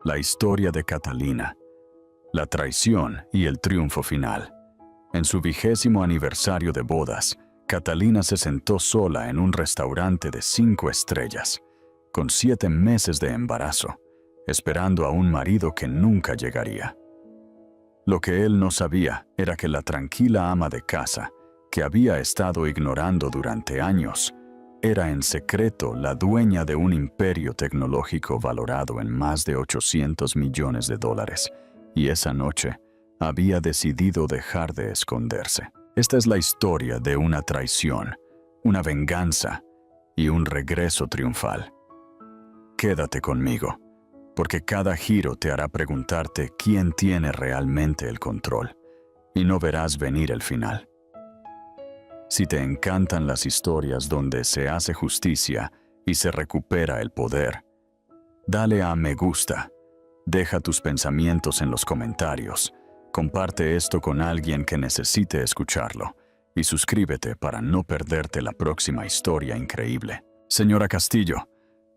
La historia de Catalina, la traición y el triunfo final. En su 20º aniversario de bodas, Catalina se sentó sola en un restaurante de 5 estrellas, con 7 meses de embarazo, esperando a un marido que nunca llegaría. Lo que él no sabía era que la tranquila ama de casa, que había estado ignorando durante años, era en secreto la dueña de un imperio tecnológico valorado en más de $800 millones, y esa noche había decidido dejar de esconderse. Esta es la historia de una traición, una venganza y un regreso triunfal. Quédate conmigo, porque cada giro te hará preguntarte quién tiene realmente el control, y no verás venir el final. Si te encantan las historias donde se hace justicia y se recupera el poder, dale a me gusta, deja tus pensamientos en los comentarios, comparte esto con alguien que necesite escucharlo y suscríbete para no perderte la próxima historia increíble. Señora Castillo,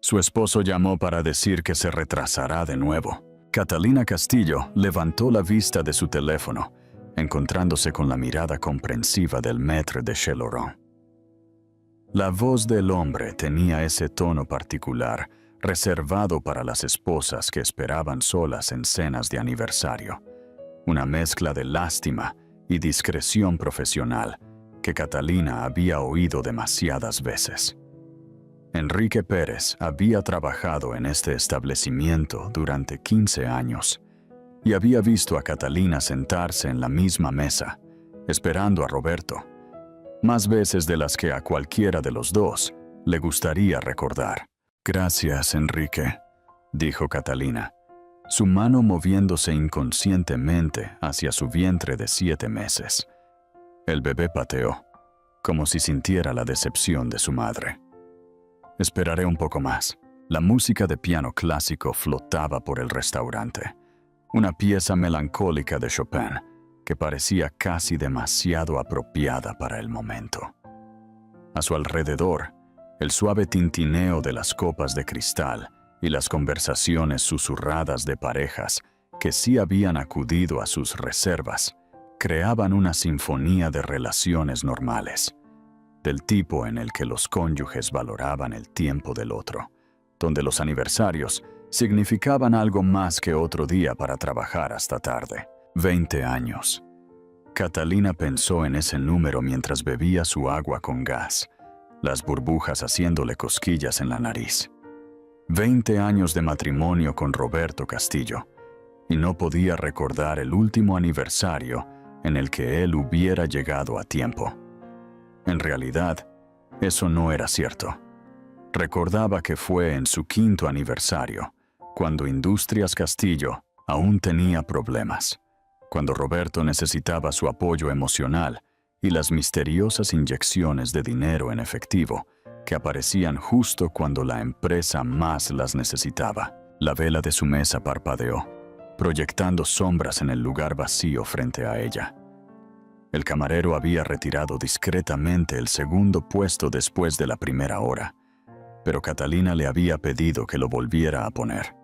su esposo llamó para decir que se retrasará de nuevo. Catalina Castillo levantó la vista de su teléfono, encontrándose con la mirada comprensiva del maître de Cheleron. La voz del hombre tenía ese tono particular, reservado para las esposas que esperaban solas en cenas de aniversario. Una mezcla de lástima y discreción profesional que Catalina había oído demasiadas veces. Enrique Pérez había trabajado en este establecimiento durante 15 años y había visto a Catalina sentarse en la misma mesa, esperando a Roberto, más veces de las que a cualquiera de los dos le gustaría recordar. «Gracias, Enrique», dijo Catalina, su mano moviéndose inconscientemente hacia su vientre de 7 meses. El bebé pateó, como si sintiera la decepción de su madre. «Esperaré un poco más». La música de piano clásico flotaba por el restaurante, una pieza melancólica de Chopin que parecía casi demasiado apropiada para el momento. A su alrededor, el suave tintineo de las copas de cristal y las conversaciones susurradas de parejas que sí habían acudido a sus reservas creaban una sinfonía de relaciones normales, del tipo en el que los cónyuges valoraban el tiempo del otro, donde los aniversarios significaban algo más que otro día para trabajar hasta tarde. 20 años. Catalina pensó en ese número mientras bebía su agua con gas, las burbujas haciéndole cosquillas en la nariz. 20 años de matrimonio con Roberto Castillo, y no podía recordar el último aniversario en el que él hubiera llegado a tiempo. En realidad, eso no era cierto. Recordaba que fue en su 5º aniversario, cuando Industrias Castillo aún tenía problemas, cuando Roberto necesitaba su apoyo emocional y las misteriosas inyecciones de dinero en efectivo que aparecían justo cuando la empresa más las necesitaba. La vela de su mesa parpadeó, proyectando sombras en el lugar vacío frente a ella. El camarero había retirado discretamente el segundo puesto después de la primera hora, pero Catalina le había pedido que lo volviera a poner.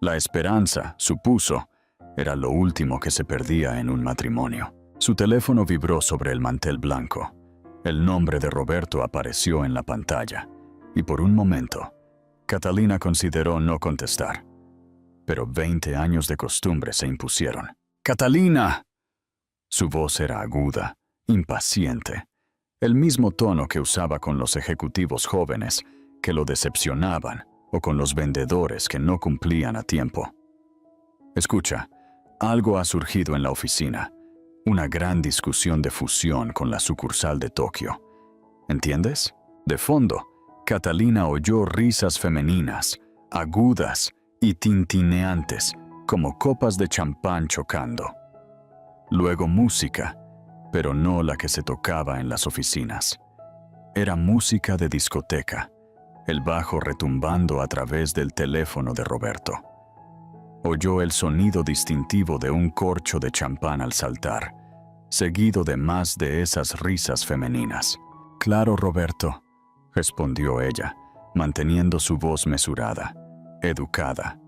La esperanza, supuso, era lo último que se perdía en un matrimonio. Su teléfono vibró sobre el mantel blanco. El nombre de Roberto apareció en la pantalla, y por un momento, Catalina consideró no contestar. Pero 20 años de costumbre se impusieron. «¡Catalina!». Su voz era aguda, impaciente, el mismo tono que usaba con los ejecutivos jóvenes que lo decepcionaban o con los vendedores que no cumplían a tiempo. «Escucha, algo ha surgido en la oficina, una gran discusión de fusión con la sucursal de Tokio. ¿Entiendes?». De fondo, Catalina oyó risas femeninas, agudas y tintineantes, como copas de champán chocando. Luego música, pero no la que se tocaba en las oficinas. Era música de discoteca, el bajo retumbando a través del teléfono de Roberto. Oyó el sonido distintivo de un corcho de champán al saltar, seguido de más de esas risas femeninas. «Claro, Roberto», respondió ella, manteniendo su voz mesurada, educada.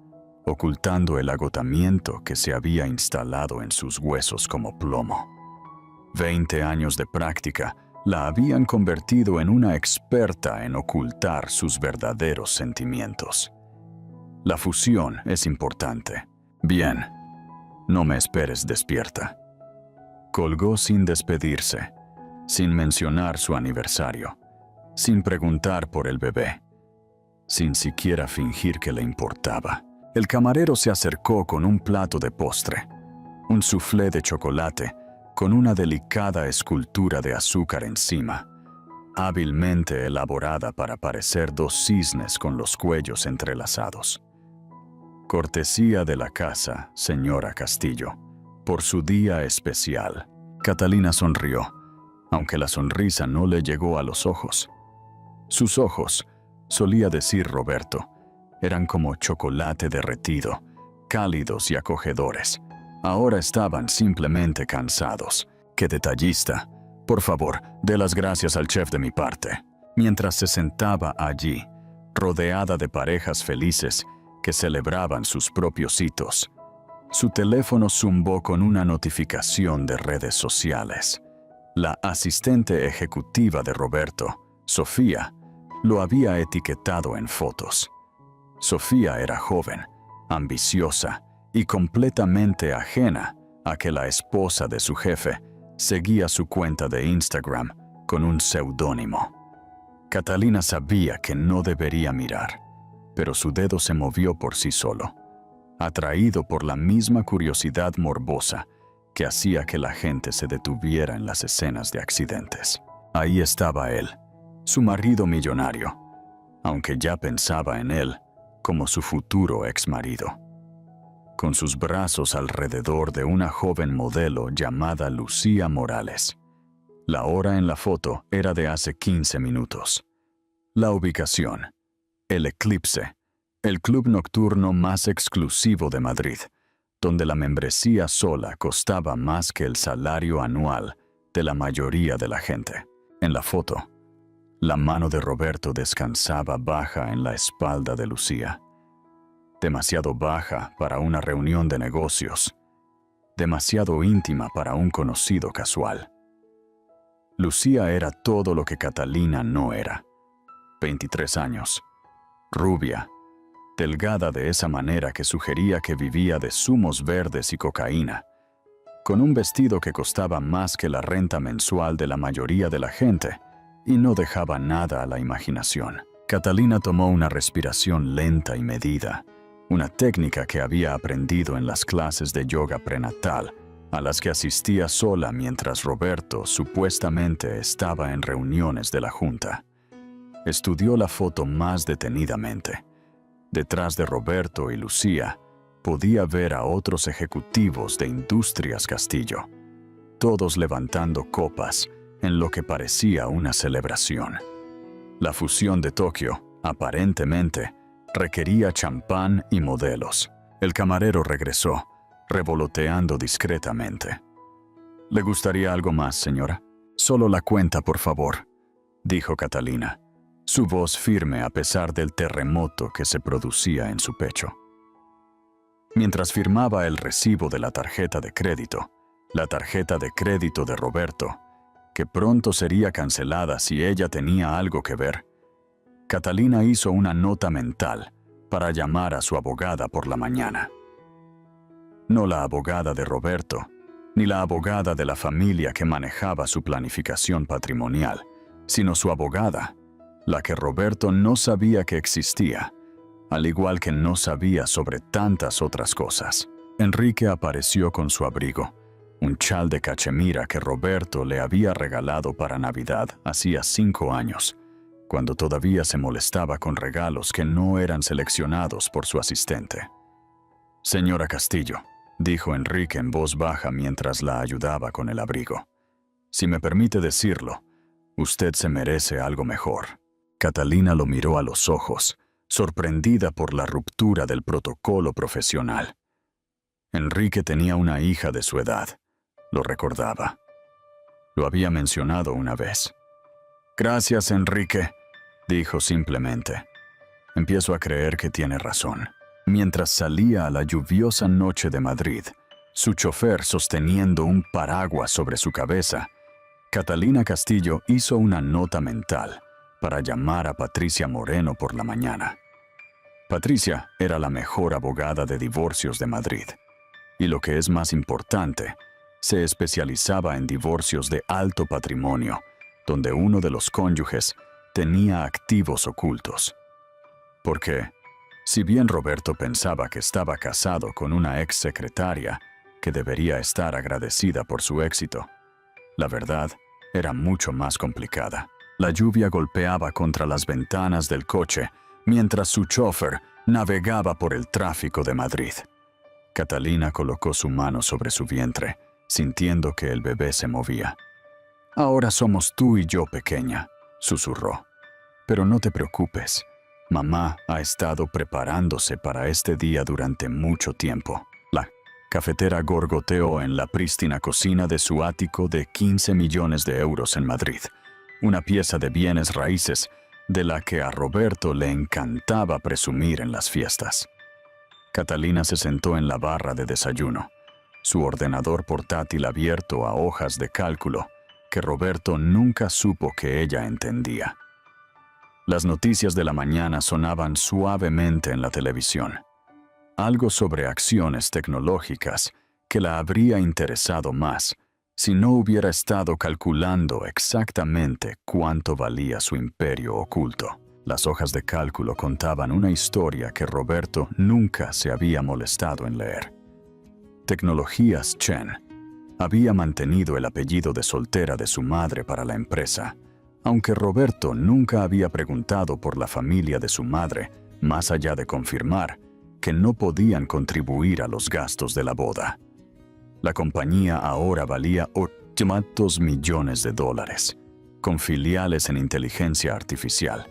ocultando el agotamiento que se había instalado en sus huesos como plomo. 20 años de práctica la habían convertido en una experta en ocultar sus verdaderos sentimientos. La fusión es importante. Bien, no me esperes despierta. Colgó sin despedirse, sin mencionar su aniversario, sin preguntar por el bebé, sin siquiera fingir que le importaba. El camarero se acercó con un plato de postre, un soufflé de chocolate con una delicada escultura de azúcar encima, hábilmente elaborada para parecer dos cisnes con los cuellos entrelazados. Cortesía de la casa, señora Castillo, por su día especial. Catalina sonrió, aunque la sonrisa no le llegó a los ojos. Sus ojos, solía decir Roberto, eran como chocolate derretido, cálidos y acogedores. Ahora estaban simplemente cansados. ¡Qué detallista! Por favor, dé las gracias al chef de mi parte. Mientras se sentaba allí, rodeada de parejas felices que celebraban sus propios hitos, su teléfono zumbó con una notificación de redes sociales. La asistente ejecutiva de Roberto, Sofía, lo había etiquetado en fotos. Sofía era joven, ambiciosa y completamente ajena a que la esposa de su jefe seguía su cuenta de Instagram con un seudónimo. Catalina sabía que no debería mirar, pero su dedo se movió por sí solo, atraído por la misma curiosidad morbosa que hacía que la gente se detuviera en las escenas de accidentes. Ahí estaba él, su marido millonario, aunque ya pensaba en él como su futuro exmarido, con sus brazos alrededor de una joven modelo llamada Lucía Morales. La hora en la foto era de hace 15 minutos. La ubicación: el Eclipse, el club nocturno más exclusivo de Madrid, donde la membresía sola costaba más que el salario anual de la mayoría de la gente. En la foto, la mano de Roberto descansaba baja en la espalda de Lucía. Demasiado baja para una reunión de negocios, demasiado íntima para un conocido casual. Lucía era todo lo que Catalina no era. 23 años, rubia, delgada de esa manera que sugería que vivía de zumos verdes y cocaína, con un vestido que costaba más que la renta mensual de la mayoría de la gente y no dejaba nada a la imaginación. Catalina tomó una respiración lenta y medida, una técnica que había aprendido en las clases de yoga prenatal, a las que asistía sola mientras Roberto supuestamente estaba en reuniones de la junta. Estudió la foto más detenidamente. Detrás de Roberto y Lucía, podía ver a otros ejecutivos de Industrias Castillo, todos levantando copas en lo que parecía una celebración. La fusión de Tokio, aparentemente, requería champán y modelos. El camarero regresó, revoloteando discretamente. ¿Le gustaría algo más, señora? Solo la cuenta, por favor, dijo Catalina, su voz firme a pesar del terremoto que se producía en su pecho. Mientras firmaba el recibo de la tarjeta de crédito de Roberto, que pronto sería cancelada si ella tenía algo que ver, Catalina hizo una nota mental para llamar a su abogada por la mañana. No la abogada de Roberto, ni la abogada de la familia que manejaba su planificación patrimonial, sino su abogada, la que Roberto no sabía que existía, al igual que no sabía sobre tantas otras cosas. Enrique apareció con su abrigo, un chal de cachemira que Roberto le había regalado para Navidad hacía 5 años, cuando todavía se molestaba con regalos que no eran seleccionados por su asistente. «Señora Castillo», dijo Enrique en voz baja mientras la ayudaba con el abrigo, «si me permite decirlo, usted se merece algo mejor». Catalina lo miró a los ojos, sorprendida por la ruptura del protocolo profesional. Enrique tenía una hija de su edad, lo recordaba. Lo había mencionado una vez. «Gracias, Enrique», dijo simplemente. «Empiezo a creer que tiene razón». Mientras salía a la lluviosa noche de Madrid, su chofer sosteniendo un paraguas sobre su cabeza, Catalina Castillo hizo una nota mental para llamar a Patricia Moreno por la mañana. Patricia era la mejor abogada de divorcios de Madrid, y lo que es más importante, se especializaba en divorcios de alto patrimonio, donde uno de los cónyuges tenía activos ocultos. Porque, si bien Roberto pensaba que estaba casado con una ex secretaria que debería estar agradecida por su éxito, la verdad era mucho más complicada. La lluvia golpeaba contra las ventanas del coche mientras su chofer navegaba por el tráfico de Madrid. Catalina colocó su mano sobre su vientre, sintiendo que el bebé se movía. «Ahora somos tú y yo, pequeña», susurró. «Pero no te preocupes. Mamá ha estado preparándose para este día durante mucho tiempo». La cafetera gorgoteó en la prístina cocina de su ático de 15 millones de euros en Madrid, una pieza de bienes raíces de la que a Roberto le encantaba presumir en las fiestas. Catalina se sentó en la barra de desayuno, su ordenador portátil abierto a hojas de cálculo que Roberto nunca supo que ella entendía. Las noticias de la mañana sonaban suavemente en la televisión. Algo sobre acciones tecnológicas que la habría interesado más si no hubiera estado calculando exactamente cuánto valía su imperio oculto. Las hojas de cálculo contaban una historia que Roberto nunca se había molestado en leer. Tecnologías Chen había mantenido el apellido de soltera de su madre para la empresa, aunque Roberto nunca había preguntado por la familia de su madre, más allá de confirmar que no podían contribuir a los gastos de la boda. La compañía ahora valía 800 millones de dólares, con filiales en inteligencia artificial,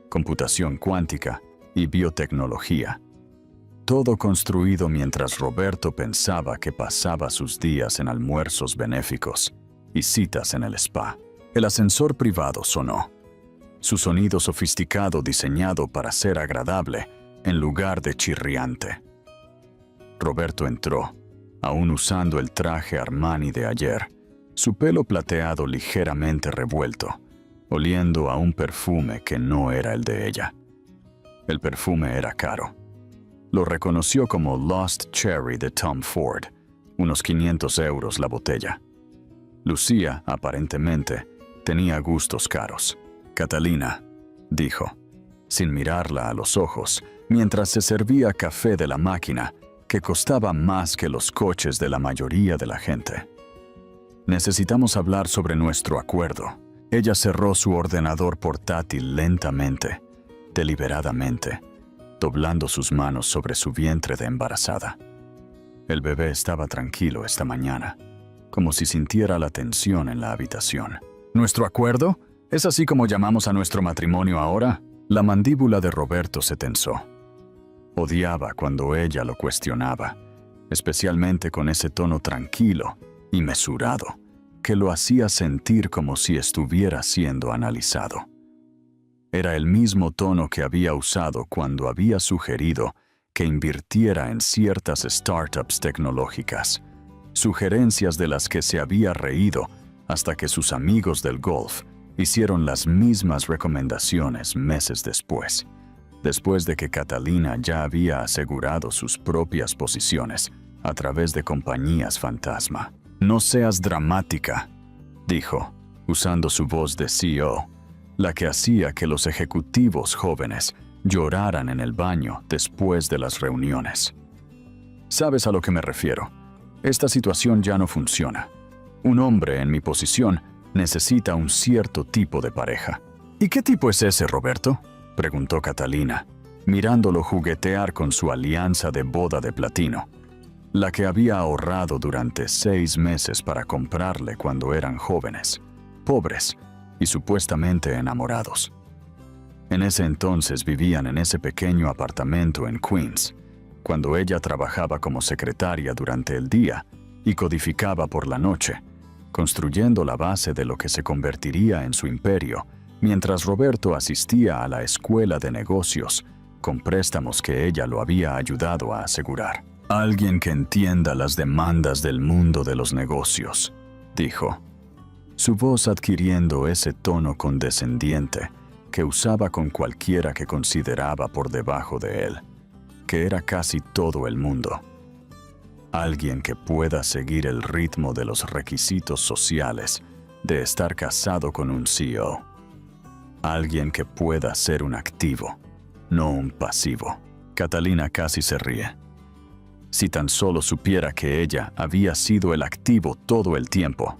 computación cuántica y biotecnología. Todo construido mientras Roberto pensaba que pasaba sus días en almuerzos benéficos y citas en el spa. El ascensor privado sonó. Su sonido sofisticado diseñado para ser agradable en lugar de chirriante. Roberto entró, aún usando el traje Armani de ayer, su pelo plateado ligeramente revuelto, oliendo a un perfume que no era el de ella. El perfume era caro. Lo reconoció como Lost Cherry de Tom Ford, unos 500 euros la botella. Lucía, aparentemente, tenía gustos caros. «Catalina», dijo, sin mirarla a los ojos, mientras se servía café de la máquina, que costaba más que los coches de la mayoría de la gente. «Necesitamos hablar sobre nuestro acuerdo». Ella cerró su ordenador portátil lentamente, deliberadamente, doblando sus manos sobre su vientre de embarazada. El bebé estaba tranquilo esta mañana, como si sintiera la tensión en la habitación. «¿Nuestro acuerdo? ¿Es así como llamamos a nuestro matrimonio ahora?» La mandíbula de Roberto se tensó. Odiaba cuando ella lo cuestionaba, especialmente con ese tono tranquilo y mesurado, que lo hacía sentir como si estuviera siendo analizado. Era el mismo tono que había usado cuando había sugerido que invirtiera en ciertas startups tecnológicas, sugerencias de las que se había reído hasta que sus amigos del golf hicieron las mismas recomendaciones meses después de que Catalina ya había asegurado sus propias posiciones a través de compañías fantasma. «No seas dramática», dijo, usando su voz de CEO, la que hacía que los ejecutivos jóvenes lloraran en el baño después de las reuniones. «Sabes a lo que me refiero. Esta situación ya no funciona. Un hombre en mi posición necesita un cierto tipo de pareja». «¿Y qué tipo es ese, Roberto?», preguntó Catalina, mirándolo juguetear con su alianza de boda de platino, la que había ahorrado durante 6 meses para comprarle cuando eran jóvenes, pobres y supuestamente enamorados. En ese entonces vivían en ese pequeño apartamento en Queens, cuando ella trabajaba como secretaria durante el día y codificaba por la noche, construyendo la base de lo que se convertiría en su imperio, mientras Roberto asistía a la escuela de negocios con préstamos que ella lo había ayudado a asegurar. Alguien que entienda las demandas del mundo de los negocios, dijo, su voz adquiriendo ese tono condescendiente que usaba con cualquiera que consideraba por debajo de él, que era casi todo el mundo. Alguien que pueda seguir el ritmo de los requisitos sociales de estar casado con un CEO. Alguien que pueda ser un activo, no un pasivo. Catalina casi se ríe. Si tan solo supiera que ella había sido el activo todo el tiempo,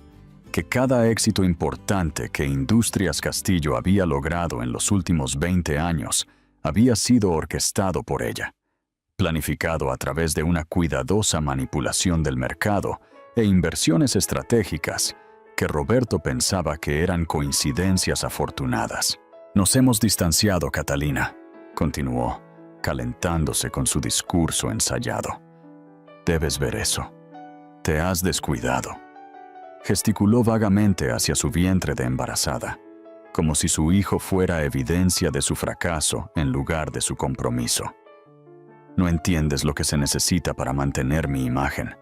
que cada éxito importante que Industrias Castillo había logrado en los últimos 20 años había sido orquestado por ella, planificado a través de una cuidadosa manipulación del mercado e inversiones estratégicas que Roberto pensaba que eran coincidencias afortunadas. Nos hemos distanciado, Catalina, continuó, calentándose con su discurso ensayado. Debes ver eso. Te has descuidado. Gesticuló vagamente hacia su vientre de embarazada, como si su hijo fuera evidencia de su fracaso en lugar de su compromiso. No entiendes lo que se necesita para mantener mi imagen.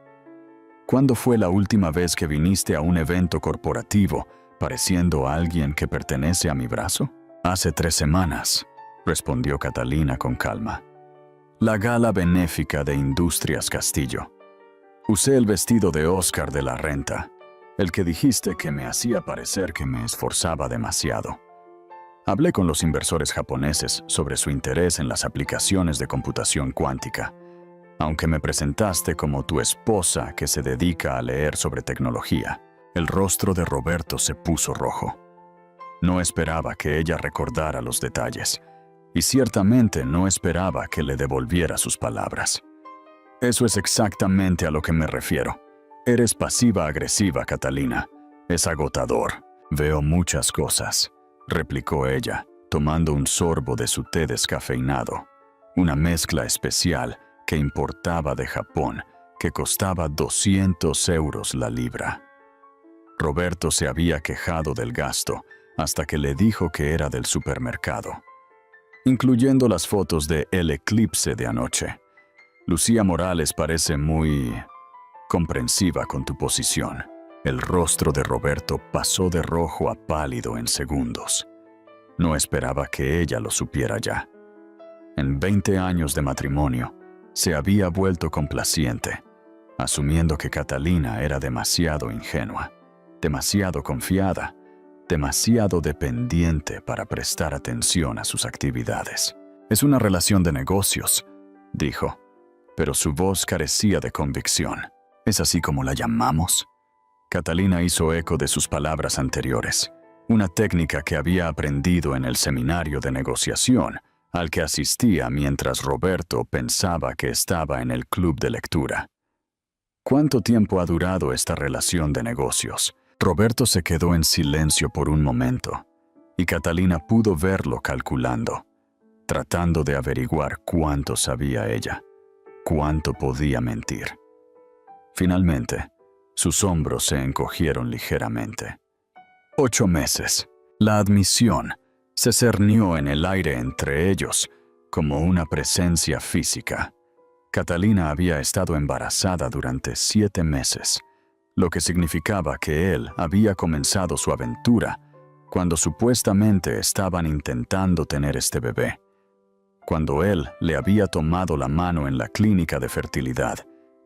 ¿Cuándo fue la última vez que viniste a un evento corporativo pareciendo a alguien que pertenece a mi brazo? Hace 3 semanas, respondió Catalina con calma. La gala benéfica de Industrias Castillo. Usé el vestido de Oscar de la Renta, el que dijiste que me hacía parecer que me esforzaba demasiado. Hablé con los inversores japoneses sobre su interés en las aplicaciones de computación cuántica, aunque me presentaste como tu esposa que se dedica a leer sobre tecnología. El rostro de Roberto se puso rojo. No esperaba que ella recordara los detalles, y ciertamente no esperaba que le devolviera sus palabras. Eso es exactamente a lo que me refiero. Eres pasiva-agresiva, Catalina. Es agotador. Veo muchas cosas, replicó ella, tomando un sorbo de su té descafeinado, una mezcla especial que importaba de Japón, que costaba 200 euros la libra. Roberto se había quejado del gasto hasta que le dijo que era del supermercado, incluyendo las fotos de El Eclipse de anoche. Lucía Morales parece muy comprensiva con tu posición. El rostro de Roberto pasó de rojo a pálido en segundos. No esperaba que ella lo supiera ya. En 20 años de matrimonio, se había vuelto complaciente, asumiendo que Catalina era demasiado ingenua, demasiado confiada, demasiado dependiente para prestar atención a sus actividades. Es una relación de negocios, dijo, pero su voz carecía de convicción. ¿Es así como la llamamos? Catalina hizo eco de sus palabras anteriores, una técnica que había aprendido en el seminario de negociación al que asistía mientras Roberto pensaba que estaba en el club de lectura. ¿Cuánto tiempo ha durado esta relación de negocios? Roberto se quedó en silencio por un momento, y Catalina pudo verlo calculando, tratando de averiguar cuánto sabía ella, cuánto podía mentir. Finalmente, sus hombros se encogieron ligeramente. 8 meses. La admisión se cernió en el aire entre ellos como una presencia física. Catalina había estado embarazada durante 7 meses, lo que significaba que él había comenzado su aventura cuando supuestamente estaban intentando tener este bebé, cuando él le había tomado la mano en la clínica de fertilidad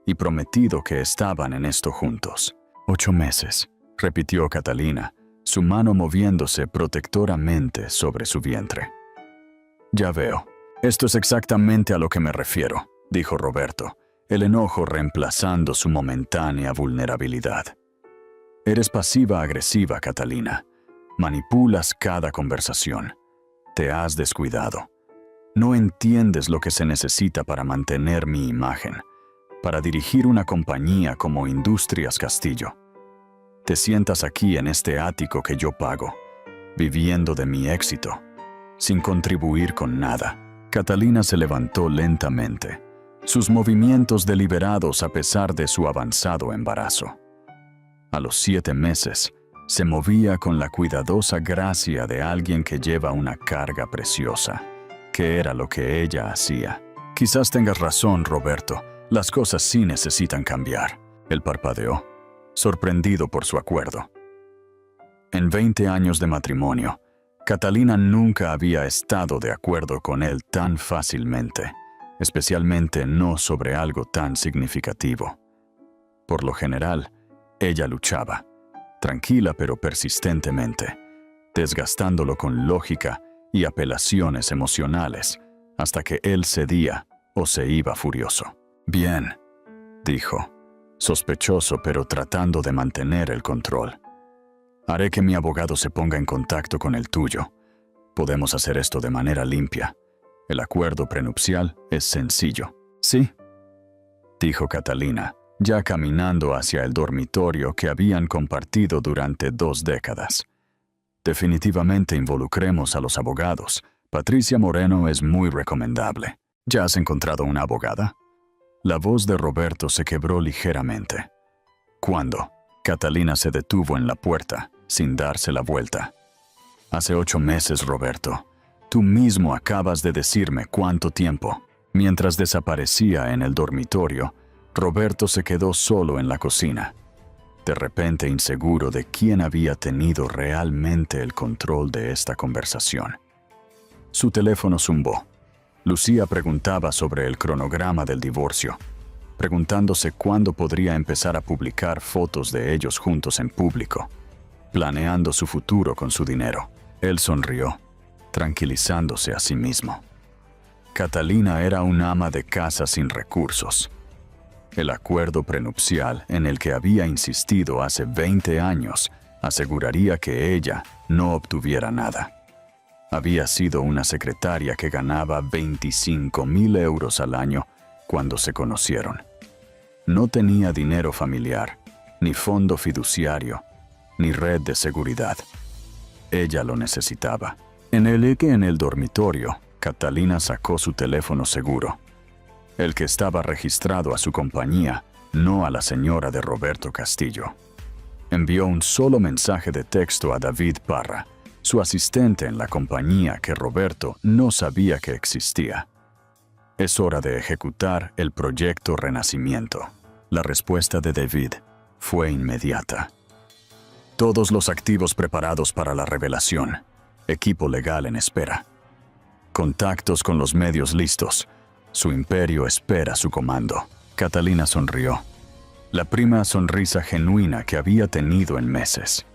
y prometido que estaban en esto juntos. 8 meses, repitió Catalina, su mano moviéndose protectoramente sobre su vientre. Ya veo. Esto es exactamente a lo que me refiero, dijo Roberto, el enojo reemplazando su momentánea vulnerabilidad. Eres pasiva-agresiva, Catalina. Manipulas cada conversación. Te has descuidado. No entiendes lo que se necesita para mantener mi imagen, para dirigir una compañía como Industrias Castillo. Te sientas aquí en este ático que yo pago, viviendo de mi éxito, sin contribuir con nada. Catalina se levantó lentamente, sus movimientos deliberados a pesar de su avanzado embarazo. A los 7 meses, se movía con la cuidadosa gracia de alguien que lleva una carga preciosa, qué era lo que ella hacía. Quizás tengas razón, Roberto. Las cosas sí necesitan cambiar. Él parpadeó, sorprendido por su acuerdo. En 20 años de matrimonio, Catalina nunca había estado de acuerdo con él tan fácilmente, especialmente no sobre algo tan significativo. Por lo general, ella luchaba, tranquila pero persistentemente, desgastándolo con lógica y apelaciones emocionales, hasta que él cedía o se iba furioso. «Bien», dijo, sospechoso pero tratando de mantener el control. «Haré que mi abogado se ponga en contacto con el tuyo. Podemos hacer esto de manera limpia. El acuerdo prenupcial es sencillo». «Sí», dijo Catalina, ya caminando hacia el dormitorio que habían compartido durante 2 décadas. «Definitivamente involucremos a los abogados. Patricia Moreno es muy recomendable. ¿Ya has encontrado una abogada?» La voz de Roberto se quebró ligeramente. «¿Cuándo?» Catalina se detuvo en la puerta, sin darse la vuelta. «Hace 8 meses, Roberto. Tú mismo acabas de decirme cuánto tiempo». Mientras desaparecía en el dormitorio, Roberto se quedó solo en la cocina, de repente inseguro de quién había tenido realmente el control de esta conversación. Su teléfono zumbó. Lucía preguntaba sobre el cronograma del divorcio, preguntándose cuándo podría empezar a publicar fotos de ellos juntos en público, planeando su futuro con su dinero. Él sonrió, tranquilizándose a sí mismo. Catalina era una ama de casa sin recursos. El acuerdo prenupcial en el que había insistido hace 20 años aseguraría que ella no obtuviera nada. Había sido una secretaria que ganaba 25,000 euros al año cuando se conocieron. No tenía dinero familiar, ni fondo fiduciario, ni red de seguridad. Ella lo necesitaba. En el dormitorio, Catalina sacó su teléfono seguro, el que estaba registrado a su compañía, no a la señora de Roberto Castillo. Envió un solo mensaje de texto a David Parra, su asistente en la compañía que Roberto no sabía que existía. «Es hora de ejecutar el proyecto Renacimiento». La respuesta de David fue inmediata. «Todos los activos preparados para la revelación. Equipo legal en espera. Contactos con los medios listos. Su imperio espera su comando». Catalina sonrió, la prima sonrisa genuina que había tenido en meses.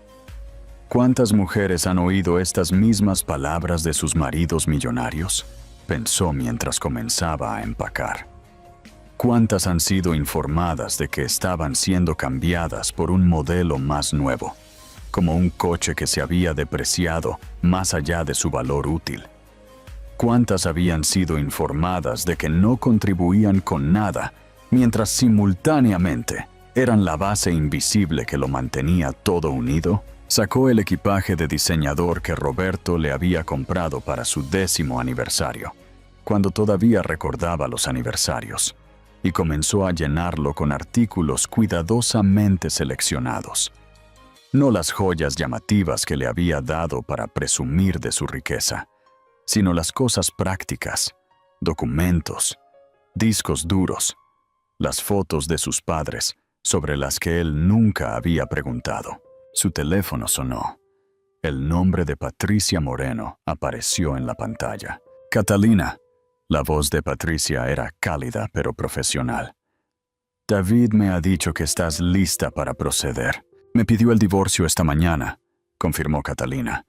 ¿Cuántas mujeres han oído estas mismas palabras de sus maridos millonarios?, pensó mientras comenzaba a empacar. ¿Cuántas han sido informadas de que estaban siendo cambiadas por un modelo más nuevo, como un coche que se había depreciado más allá de su valor útil? ¿Cuántas habían sido informadas de que no contribuían con nada, mientras simultáneamente eran la base invisible que lo mantenía todo unido? Sacó el equipaje de diseñador que Roberto le había comprado para su 10º aniversario, cuando todavía recordaba los aniversarios, y comenzó a llenarlo con artículos cuidadosamente seleccionados. No las joyas llamativas que le había dado para presumir de su riqueza, sino las cosas prácticas, documentos, discos duros, las fotos de sus padres sobre las que él nunca había preguntado. Su teléfono sonó. El nombre de Patricia Moreno apareció en la pantalla. «Catalina». La voz de Patricia era cálida pero profesional. «David me ha dicho que estás lista para proceder. Me pidió el divorcio esta mañana», confirmó Catalina.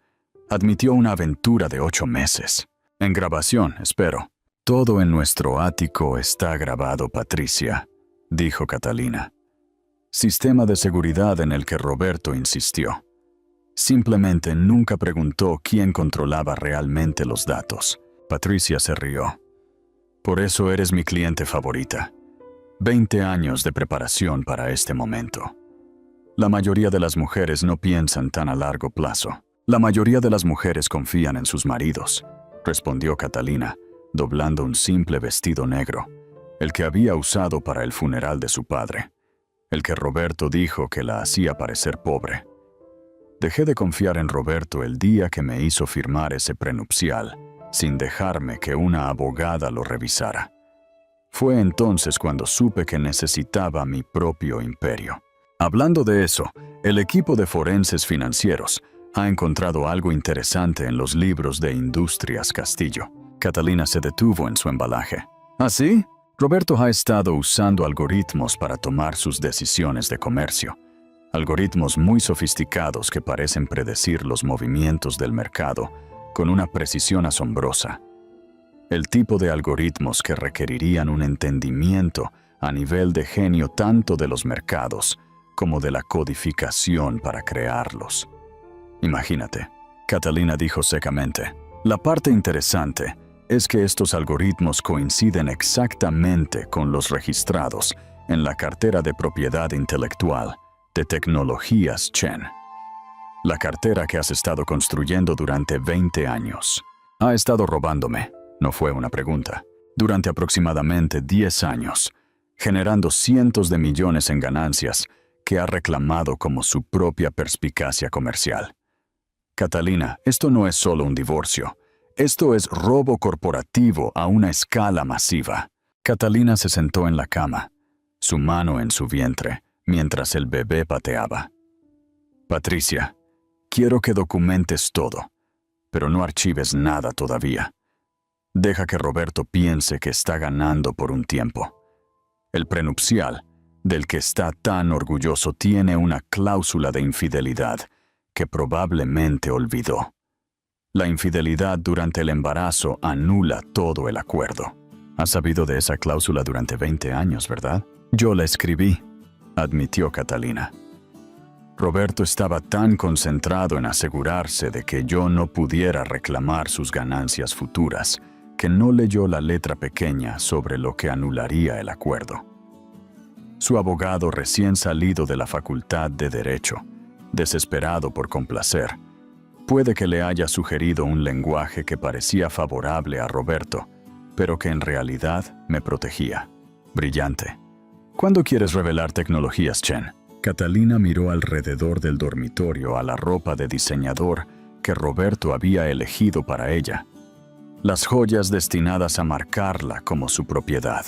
«Admitió una aventura de 8 meses. En grabación, espero». «Todo en nuestro ático está grabado, Patricia», dijo Catalina. Sistema de seguridad en el que Roberto insistió. Simplemente nunca preguntó quién controlaba realmente los datos. Patricia se rió. «Por eso eres mi cliente favorita. 20 años de preparación para este momento. La mayoría de las mujeres no piensan tan a largo plazo. La mayoría de las mujeres confían en sus maridos», respondió Catalina, doblando un simple vestido negro, el que había usado para el funeral de su padre, el que Roberto dijo que la hacía parecer pobre. «Dejé de confiar en Roberto el día que me hizo firmar ese prenupcial sin dejarme que una abogada lo revisara. Fue entonces cuando supe que necesitaba mi propio imperio. Hablando de eso, el equipo de forenses financieros ha encontrado algo interesante en los libros de Industrias Castillo. Catalina se detuvo en su embalaje. ¿Ah, sí? Roberto ha estado usando algoritmos para tomar sus decisiones de comercio. Algoritmos muy sofisticados que parecen predecir los movimientos del mercado con una precisión asombrosa. El tipo de algoritmos que requerirían un entendimiento a nivel de genio tanto de los mercados como de la codificación para crearlos. Imagínate, Catalina dijo secamente. La parte interesante es que estos algoritmos coinciden exactamente con los registrados en la cartera de propiedad intelectual de Tecnologías Chen. La cartera que has estado construyendo durante 20 años. Ha estado robándome, no fue una pregunta, durante aproximadamente 10 años, generando cientos de millones en ganancias que ha reclamado como su propia perspicacia comercial. Catalina, esto no es solo un divorcio. Esto es robo corporativo a una escala masiva. Catalina se sentó en la cama, su mano en su vientre, mientras el bebé pateaba. Patricia, quiero que documentes todo, pero no archives nada todavía. Deja que Roberto piense que está ganando por un tiempo. El prenupcial, del que está tan orgulloso, tiene una cláusula de infidelidad que probablemente olvidó. La infidelidad durante el embarazo anula todo el acuerdo. Has sabido de esa cláusula durante 20 años, ¿verdad? Yo la escribí, admitió Catalina. Roberto estaba tan concentrado en asegurarse de que yo no pudiera reclamar sus ganancias futuras, que no leyó la letra pequeña sobre lo que anularía el acuerdo. Su abogado, recién salido de la Facultad de Derecho, desesperado por complacer, puede que le haya sugerido un lenguaje que parecía favorable a Roberto, pero que en realidad me protegía. Brillante. ¿Cuándo quieres revelar Tecnologías Chen? Catalina miró alrededor del dormitorio a la ropa de diseñador que Roberto había elegido para ella. Las joyas destinadas a marcarla como su propiedad.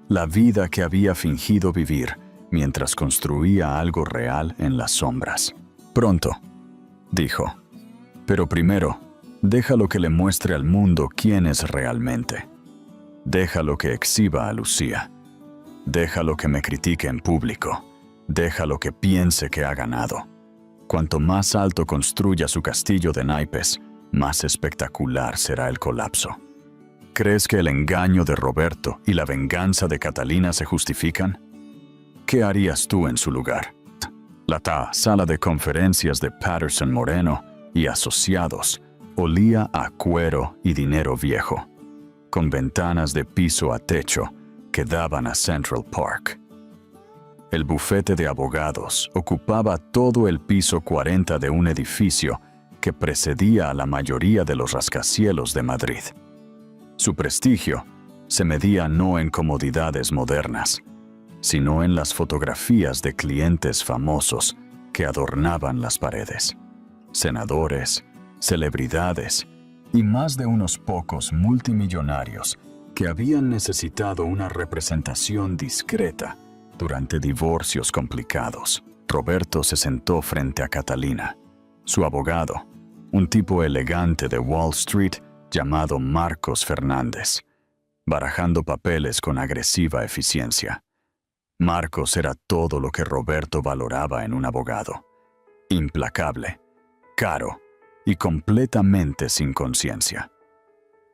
La vida que había fingido vivir mientras construía algo real en las sombras. Pronto, dijo. Pero primero, déjalo que le muestre al mundo quién es realmente. Déjalo que exhiba a Lucía. Déjalo que me critique en público. Déjalo que piense que ha ganado. Cuanto más alto construya su castillo de naipes, más espectacular será el colapso. ¿Crees que el engaño de Roberto y la venganza de Catalina se justifican? ¿Qué harías tú en su lugar? La sala de conferencias de Patterson Moreno y asociados olía a cuero y dinero viejo, con ventanas de piso a techo que daban a Central Park. El bufete de abogados ocupaba todo el piso 40 de un edificio que precedía a la mayoría de los rascacielos de Madrid. Su prestigio se medía no en comodidades modernas, sino en las fotografías de clientes famosos que adornaban las paredes. Senadores, celebridades y más de unos pocos multimillonarios que habían necesitado una representación discreta durante divorcios complicados. Roberto se sentó frente a Catalina. Su abogado, un tipo elegante de Wall Street llamado Marcos Fernández, barajando papeles con agresiva eficiencia. Marcos era todo lo que Roberto valoraba en un abogado. Implacable, caro y completamente sin conciencia.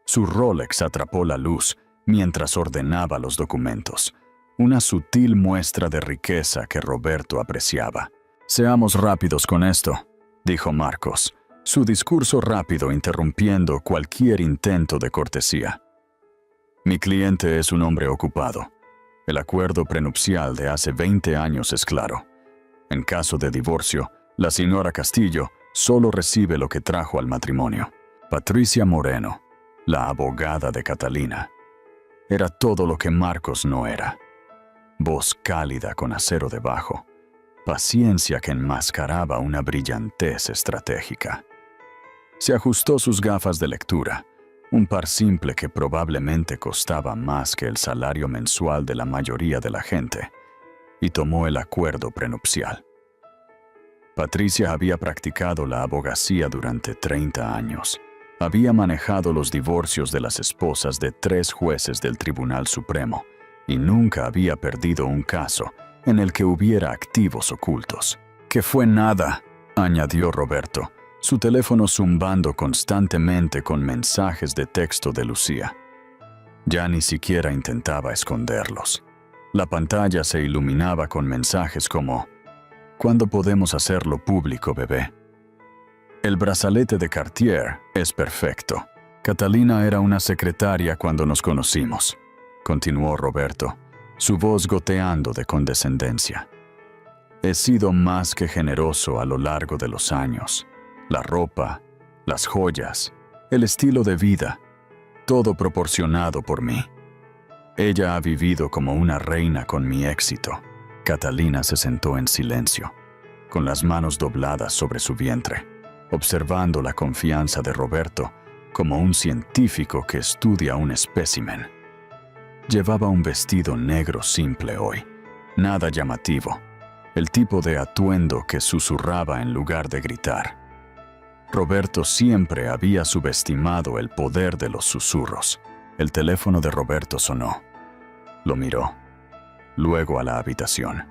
Su Rolex atrapó la luz mientras ordenaba los documentos, una sutil muestra de riqueza que Roberto apreciaba. «Seamos rápidos con esto», dijo Marcos, su discurso rápido interrumpiendo cualquier intento de cortesía. «Mi cliente es un hombre ocupado. El acuerdo prenupcial de hace 20 años es claro. En caso de divorcio, la señora Castillo solo recibe lo que trajo al matrimonio. Patricia Moreno, la abogada de Catalina, era todo lo que Marcos no era. Voz cálida con acero debajo, paciencia que enmascaraba una brillantez estratégica. Se ajustó sus gafas de lectura, un par simple que probablemente costaba más que el salario mensual de la mayoría de la gente, y tomó el acuerdo prenupcial. Patricia había practicado la abogacía durante 30 años. Había manejado los divorcios de las esposas de 3 jueces del Tribunal Supremo y nunca había perdido un caso en el que hubiera activos ocultos. «¿Qué fue nada?», añadió Roberto, su teléfono zumbando constantemente con mensajes de texto de Lucía. Ya ni siquiera intentaba esconderlos. La pantalla se iluminaba con mensajes como: «¿Cuándo podemos hacerlo público, bebé?». «El brazalete de Cartier es perfecto. Catalina era una secretaria cuando nos conocimos», continuó Roberto, su voz goteando de condescendencia. «He sido más que generoso a lo largo de los años. La ropa, las joyas, el estilo de vida, todo proporcionado por mí. Ella ha vivido como una reina con mi éxito». Catalina se sentó en silencio, con las manos dobladas sobre su vientre, observando la confianza de Roberto como un científico que estudia un espécimen. Llevaba un vestido negro simple hoy, nada llamativo, el tipo de atuendo que susurraba en lugar de gritar. Roberto siempre había subestimado el poder de los susurros. El teléfono de Roberto sonó. Lo miró, luego a la habitación.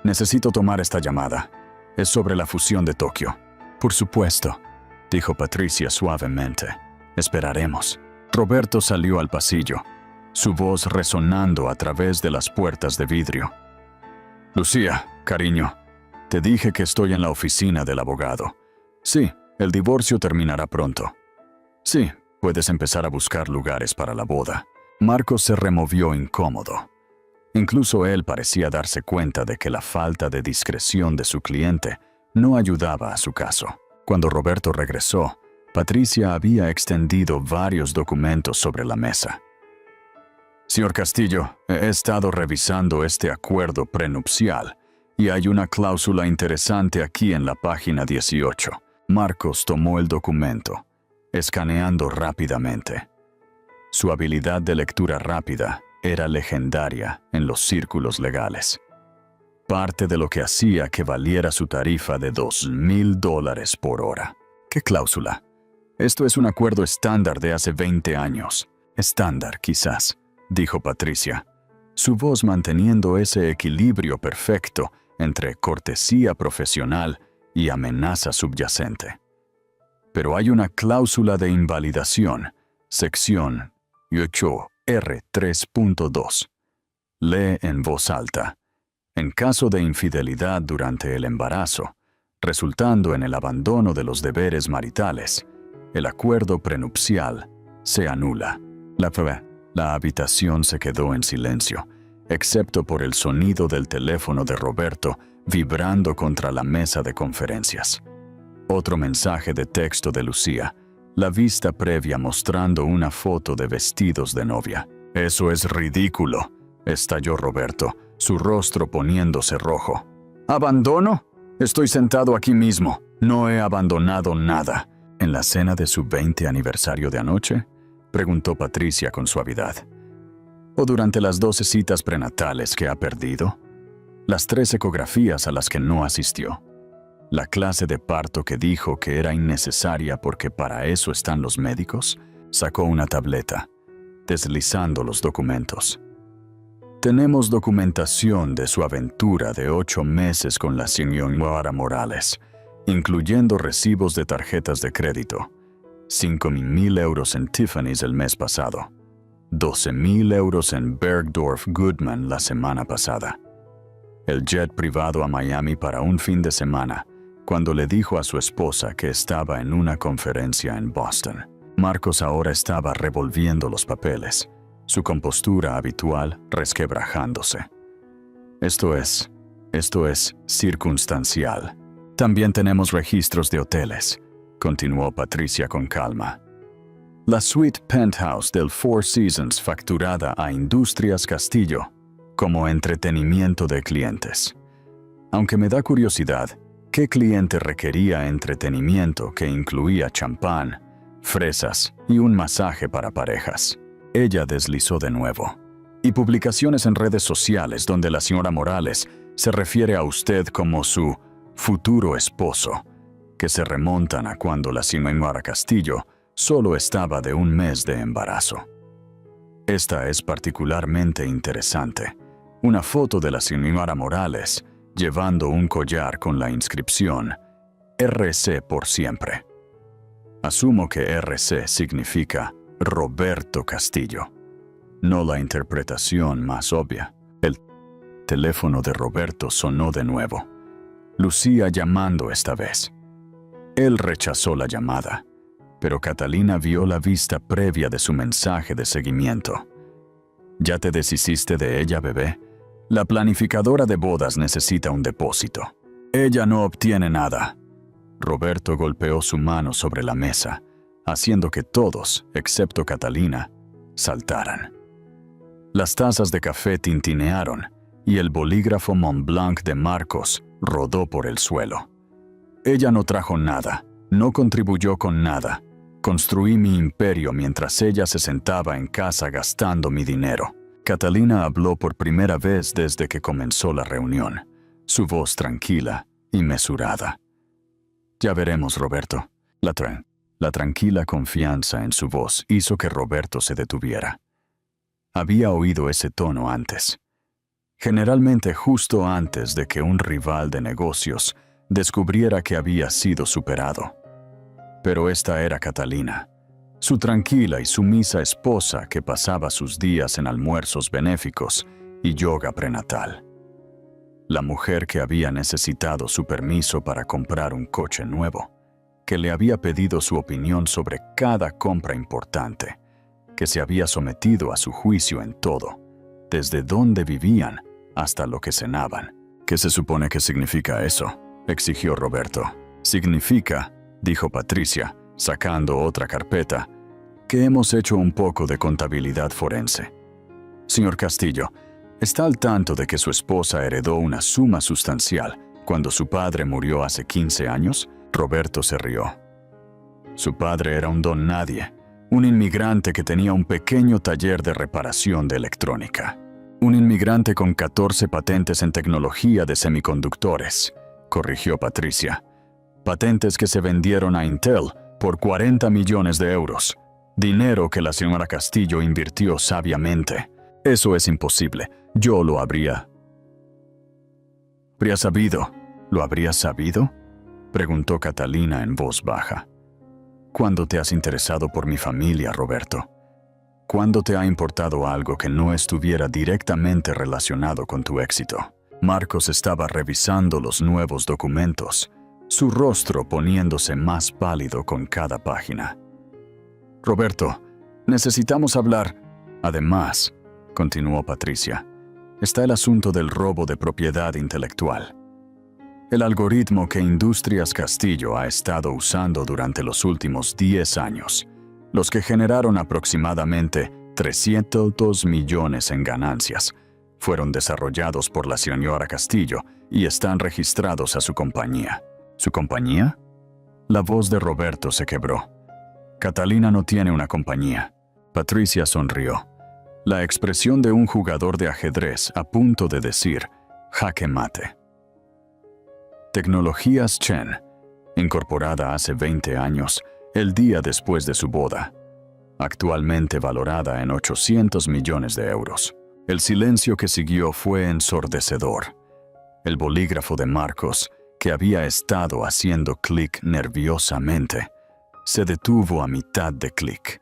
«Necesito tomar esta llamada. Es sobre la fusión de Tokio». «Por supuesto», dijo Patricia suavemente. «Esperaremos». Roberto salió al pasillo, su voz resonando a través de las puertas de vidrio. «Lucía, cariño, te dije que estoy en la oficina del abogado. Sí, el divorcio terminará pronto. Sí, puedes empezar a buscar lugares para la boda». Marcos se removió incómodo. Incluso él parecía darse cuenta de que la falta de discreción de su cliente no ayudaba a su caso. Cuando Roberto regresó, Patricia había extendido varios documentos sobre la mesa. «Señor Castillo, he estado revisando este acuerdo prenupcial y hay una cláusula interesante aquí en la página 18. Marcos tomó el documento, escaneando rápidamente. Su habilidad de lectura rápida era legendaria en los círculos legales. Parte de lo que hacía que valiera su tarifa de $2,000 por hora. ¿Qué cláusula? Esto es un acuerdo estándar de hace 20 años. Estándar, quizás, dijo Patricia, su voz manteniendo ese equilibrio perfecto entre cortesía profesional y amenaza subyacente. Pero hay una cláusula de invalidación, sección 8R3.2. Lee en voz alta. En caso de infidelidad durante el embarazo, resultando en el abandono de los deberes maritales, el acuerdo prenupcial se anula. La habitación se quedó en silencio, excepto por el sonido del teléfono de Roberto vibrando contra la mesa de conferencias. Otro mensaje de texto de Lucía, la vista previa mostrando una foto de vestidos de novia. «Eso es ridículo», estalló Roberto, su rostro poniéndose rojo. «¿Abandono? Estoy sentado aquí mismo. No he abandonado nada». «¿En la cena de su 20 aniversario de anoche?», preguntó Patricia con suavidad. «¿O durante las 12 citas prenatales que ha perdido? Las 3 ecografías a las que no asistió? ¿La clase de parto que dijo que era innecesaria porque para eso están los médicos?». Sacó una tableta, deslizando los documentos. «Tenemos documentación de su aventura de 8 meses con la señora Morales, incluyendo recibos de tarjetas de crédito. 5,000 euros en Tiffany's el mes pasado. 12,000 euros en Bergdorf Goodman la semana pasada. El jet privado a Miami para un fin de semana, cuando le dijo a su esposa que estaba en una conferencia en Boston». Marcos ahora estaba revolviendo los papeles, su compostura habitual resquebrajándose. Esto es circunstancial. También tenemos registros de hoteles», continuó Patricia con calma. «La suite penthouse del Four Seasons facturada a Industrias Castillo como entretenimiento de clientes. Aunque me da curiosidad, ¿qué cliente requería entretenimiento que incluía champán, fresas y un masaje para parejas. Ella deslizó de nuevo. Y publicaciones en redes sociales donde la señora Morales se refiere a usted como su futuro esposo, que se remontan a cuando la señora Castillo solo estaba de un mes de embarazo. Esta es particularmente interesante. Una foto de la señora Morales llevando un collar con la inscripción RC por siempre. Asumo que RC significa Roberto Castillo. No la interpretación más obvia. El teléfono de Roberto sonó de nuevo. Lucía llamando esta vez. Él rechazó la llamada, pero Catalina vio la vista previa de su mensaje de seguimiento. ¿Ya te deshiciste de ella, bebé? La planificadora de bodas necesita un depósito. Ella no obtiene nada. Roberto golpeó su mano sobre la mesa, haciendo que todos, excepto Catalina, saltaran. Las tazas de café tintinearon y el bolígrafo Montblanc de Marcos rodó por el suelo. Ella no trajo nada, no contribuyó con nada. Construí mi imperio mientras ella se sentaba en casa gastando mi dinero. Catalina habló por primera vez desde que comenzó la reunión, su voz tranquila y mesurada. Ya veremos, Roberto. La tranquila confianza en su voz hizo que Roberto se detuviera. Había oído ese tono antes. Generalmente justo antes de que un rival de negocios descubriera que había sido superado. Pero esta era Catalina, su tranquila y sumisa esposa que pasaba sus días en almuerzos benéficos y yoga prenatal. La mujer que había necesitado su permiso para comprar un coche nuevo, que le había pedido su opinión sobre cada compra importante, que se había sometido a su juicio en todo, desde dónde vivían hasta lo que cenaban. ¿Qué se supone que significa eso?, exigió Roberto. Significa, dijo Patricia, sacando otra carpeta, que hemos hecho un poco de contabilidad forense. Señor Castillo, ¿está al tanto de que su esposa heredó una suma sustancial cuando su padre murió hace 15 años? Roberto se rió. Su padre era un don nadie, un inmigrante que tenía un pequeño taller de reparación de electrónica. Un inmigrante con 14 patentes en tecnología de semiconductores, corrigió Patricia. Patentes que se vendieron a Intel por 40 millones de euros. Dinero que la señora Castillo invirtió sabiamente. Eso es imposible. Yo lo habría sabido. ¿Lo habría sabido?, preguntó Catalina en voz baja. ¿Cuándo te has interesado por mi familia, Roberto? ¿Cuándo te ha importado algo que no estuviera directamente relacionado con tu éxito? Marcos estaba revisando los nuevos documentos, su rostro poniéndose más pálido con cada página. Roberto, necesitamos hablar. Además, continuó Patricia, está el asunto del robo de propiedad intelectual. El algoritmo que Industrias Castillo ha estado usando durante los últimos 10 años, los que generaron aproximadamente 302 millones en ganancias, fueron desarrollados por la señora Castillo y están registrados a su compañía. ¿Su compañía? La voz de Roberto se quebró. Catalina no tiene una compañía. Patricia sonrió. La expresión de un jugador de ajedrez a punto de decir jaque mate. Tecnologías Chen, incorporada hace 20 años, el día después de su boda, actualmente valorada en 800 millones de euros. El silencio que siguió fue ensordecedor. El bolígrafo de Marcos, que había estado haciendo clic nerviosamente, se detuvo a mitad de clic.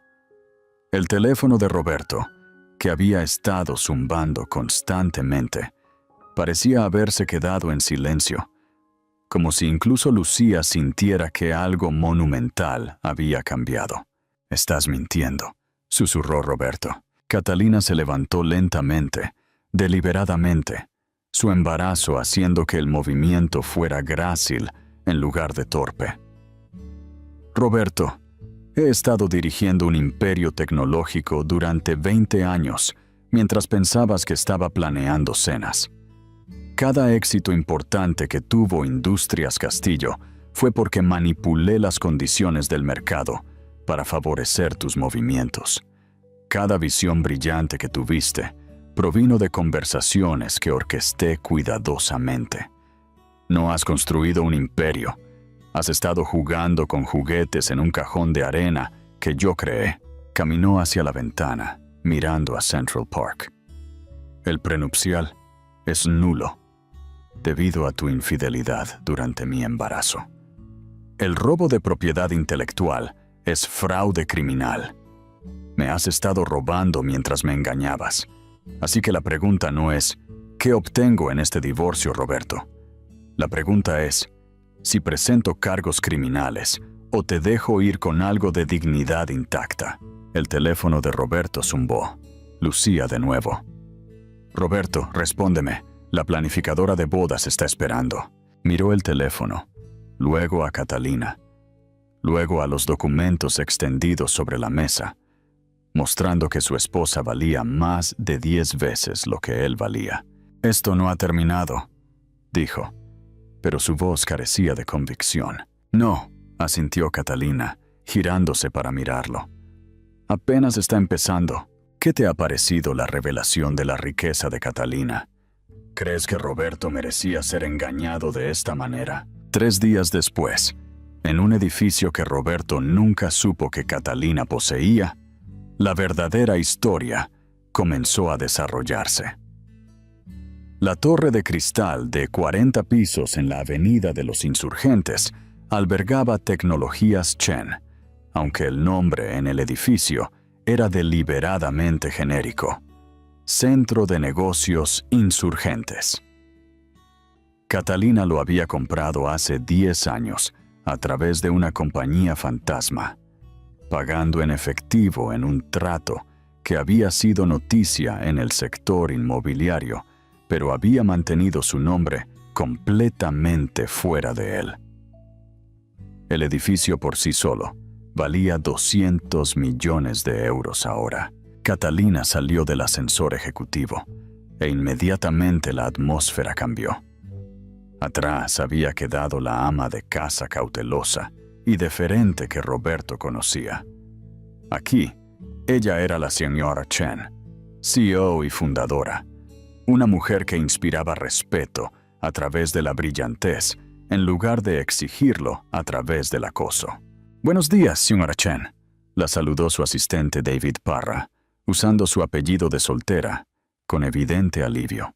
El teléfono de Roberto, que había estado zumbando constantemente, parecía haberse quedado en silencio, como si incluso Lucía sintiera que algo monumental había cambiado. «Estás mintiendo», susurró Roberto. Catalina se levantó lentamente, deliberadamente, su embarazo haciendo que el movimiento fuera grácil en lugar de torpe. «Roberto, he estado dirigiendo un imperio tecnológico durante 20 años, mientras pensabas que estaba planeando cenas. Cada éxito importante que tuvo Industrias Castillo fue porque manipulé las condiciones del mercado para favorecer tus movimientos. Cada visión brillante que tuviste provino de conversaciones que orquesté cuidadosamente. No has construido un imperio. Has estado jugando con juguetes en un cajón de arena que yo creé. Caminó hacia la ventana, mirando a Central Park. El prenupcial es nulo, debido a tu infidelidad durante mi embarazo. El robo de propiedad intelectual es fraude criminal. Me has estado robando mientras me engañabas. Así que la pregunta no es, ¿qué obtengo en este divorcio, Roberto? La pregunta es, si presento cargos criminales o te dejo ir con algo de dignidad intacta. El teléfono de Roberto zumbó. Lucía de nuevo. Roberto, respóndeme. La planificadora de bodas está esperando. Miró el teléfono, luego a Catalina, luego a los documentos extendidos sobre la mesa, mostrando que su esposa valía más de 10 veces lo que él valía. Esto no ha terminado, dijo, pero su voz carecía de convicción. No, asintió Catalina, girándose para mirarlo. Apenas está empezando. ¿Qué te ha parecido la revelación de la riqueza de Catalina? ¿Crees que Roberto merecía ser engañado de esta manera? 3 días después, en un edificio que Roberto nunca supo que Catalina poseía, la verdadera historia comenzó a desarrollarse. La torre de cristal de 40 pisos en la Avenida de los Insurgentes albergaba Tecnologías Chen, aunque el nombre en el edificio era deliberadamente genérico: Centro de Negocios Insurgentes. Catalina lo había comprado hace 10 años a través de una compañía fantasma, pagando en efectivo en un trato que había sido noticia en el sector inmobiliario, pero había mantenido su nombre completamente fuera de él. El edificio por sí solo valía 200 millones de euros ahora. Catalina salió del ascensor ejecutivo e inmediatamente la atmósfera cambió. Atrás había quedado la ama de casa cautelosa y deferente que Roberto conocía. Aquí, ella era la señora Chen, CEO y fundadora, una mujer que inspiraba respeto a través de la brillantez en lugar de exigirlo a través del acoso. «Buenos días, señora Chen», la saludó su asistente David Parra, usando su apellido de soltera, con evidente alivio.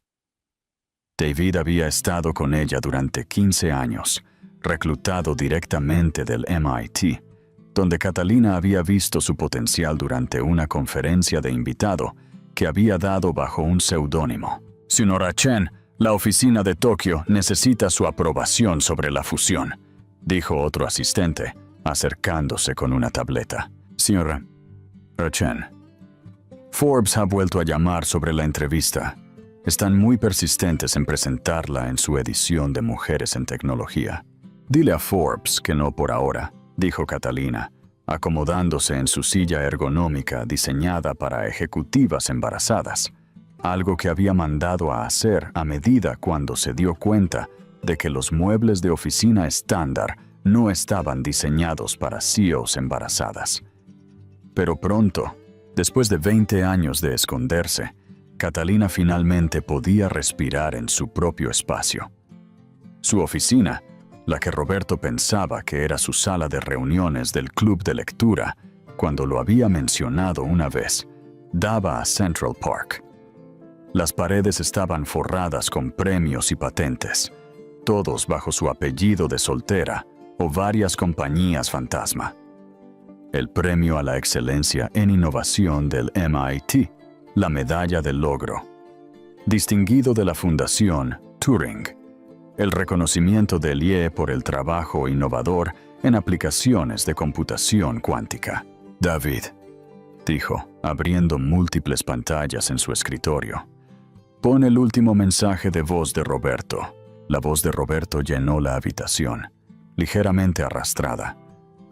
David había estado con ella durante 15 años, reclutado directamente del MIT, donde Catalina había visto su potencial durante una conferencia de invitado que había dado bajo un seudónimo. «Señora Chen, la oficina de Tokio necesita su aprobación sobre la fusión», dijo otro asistente, acercándose con una tableta. «Señora Chen, Forbes ha vuelto a llamar sobre la entrevista. Están muy persistentes en presentarla en su edición de Mujeres en Tecnología». «Dile a Forbes que no por ahora», dijo Catalina, acomodándose en su silla ergonómica diseñada para ejecutivas embarazadas, algo que había mandado a hacer a medida cuando se dio cuenta de que los muebles de oficina estándar no estaban diseñados para CEOs embarazadas. Pero pronto, después de 20 años de esconderse, Catalina finalmente podía respirar en su propio espacio. Su oficina, la que Roberto pensaba que era su sala de reuniones del club de lectura, cuando lo había mencionado una vez, daba a Central Park. Las paredes estaban forradas con premios y patentes, todos bajo su apellido de soltera o varias compañías fantasma. El premio a la excelencia en innovación del MIT, la medalla del logro, distinguido de la Fundación Turing, el reconocimiento del IE por el trabajo innovador en aplicaciones de computación cuántica. «David», dijo, abriendo múltiples pantallas en su escritorio, «pon el último mensaje de voz de Roberto». La voz de Roberto llenó la habitación, ligeramente arrastrada.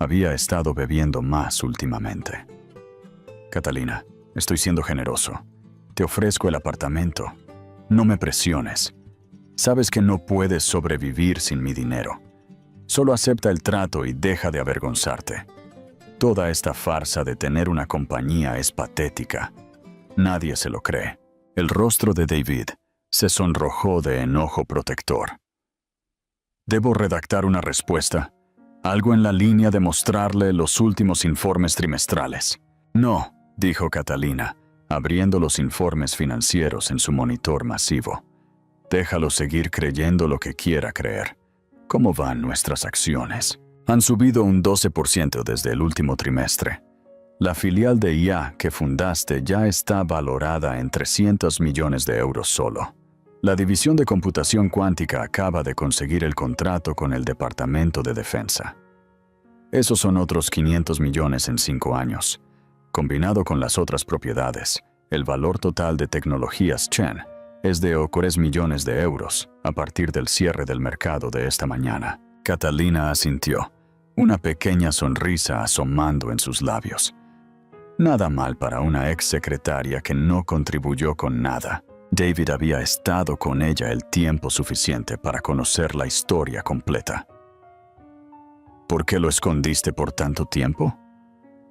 Había estado bebiendo más últimamente. «Catalina, estoy siendo generoso. Te ofrezco el apartamento. No me presiones. Sabes que no puedes sobrevivir sin mi dinero. Solo acepta el trato y deja de avergonzarte». Toda esta farsa de tener una compañía es patética. Nadie se lo cree. El rostro de David se sonrojó de enojo protector. Debo redactar una respuesta, algo en la línea de mostrarle los últimos informes trimestrales. No, dijo Catalina, abriendo los informes financieros en su monitor masivo. Déjalo seguir creyendo lo que quiera creer. ¿Cómo van nuestras acciones? Han subido un 12% desde el último trimestre. La filial de IA que fundaste ya está valorada en 300 millones de euros solo. La división de computación cuántica acaba de conseguir el contrato con el Departamento de Defensa. Esos son otros 500 millones en 5 años. Combinado con las otras propiedades, el valor total de Tecnologías Chen es de 3 millones de euros a partir del cierre del mercado de esta mañana. Catalina asintió, una pequeña sonrisa asomando en sus labios. Nada mal para una ex secretaria que no contribuyó con nada. David había estado con ella el tiempo suficiente para conocer la historia completa. ¿Por qué lo escondiste por tanto tiempo?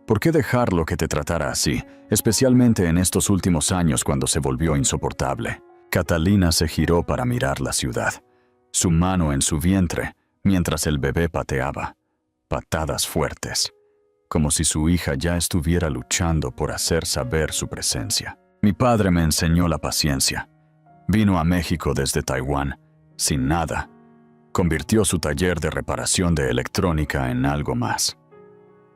¿Por qué dejarlo que te tratara así, especialmente en estos últimos años cuando se volvió insoportable? Catalina se giró para mirar la ciudad, su mano en su vientre, mientras el bebé pateaba, patadas fuertes, como si su hija ya estuviera luchando por hacer saber su presencia. Mi padre me enseñó la paciencia. Vino a México desde Taiwán, sin nada. Convirtió su taller de reparación de electrónica en algo más.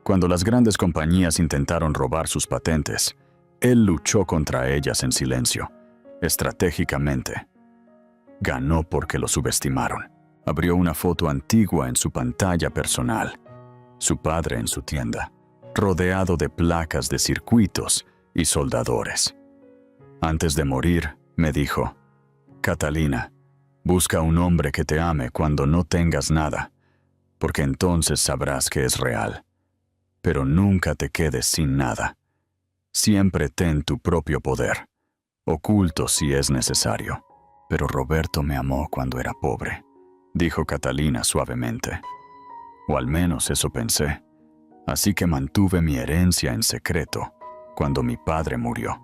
Cuando las grandes compañías intentaron robar sus patentes, él luchó contra ellas en silencio, estratégicamente. Ganó porque lo subestimaron. Abrió una foto antigua en su pantalla personal. Su padre en su tienda, rodeado de placas de circuitos y soldadores. Antes de morir, me dijo, Catalina, busca un hombre que te ame cuando no tengas nada, porque entonces sabrás que es real. Pero nunca te quedes sin nada. Siempre ten tu propio poder, oculto si es necesario. Pero Roberto me amó cuando era pobre, dijo Catalina suavemente. O al menos eso pensé. Así que mantuve mi herencia en secreto cuando mi padre murió.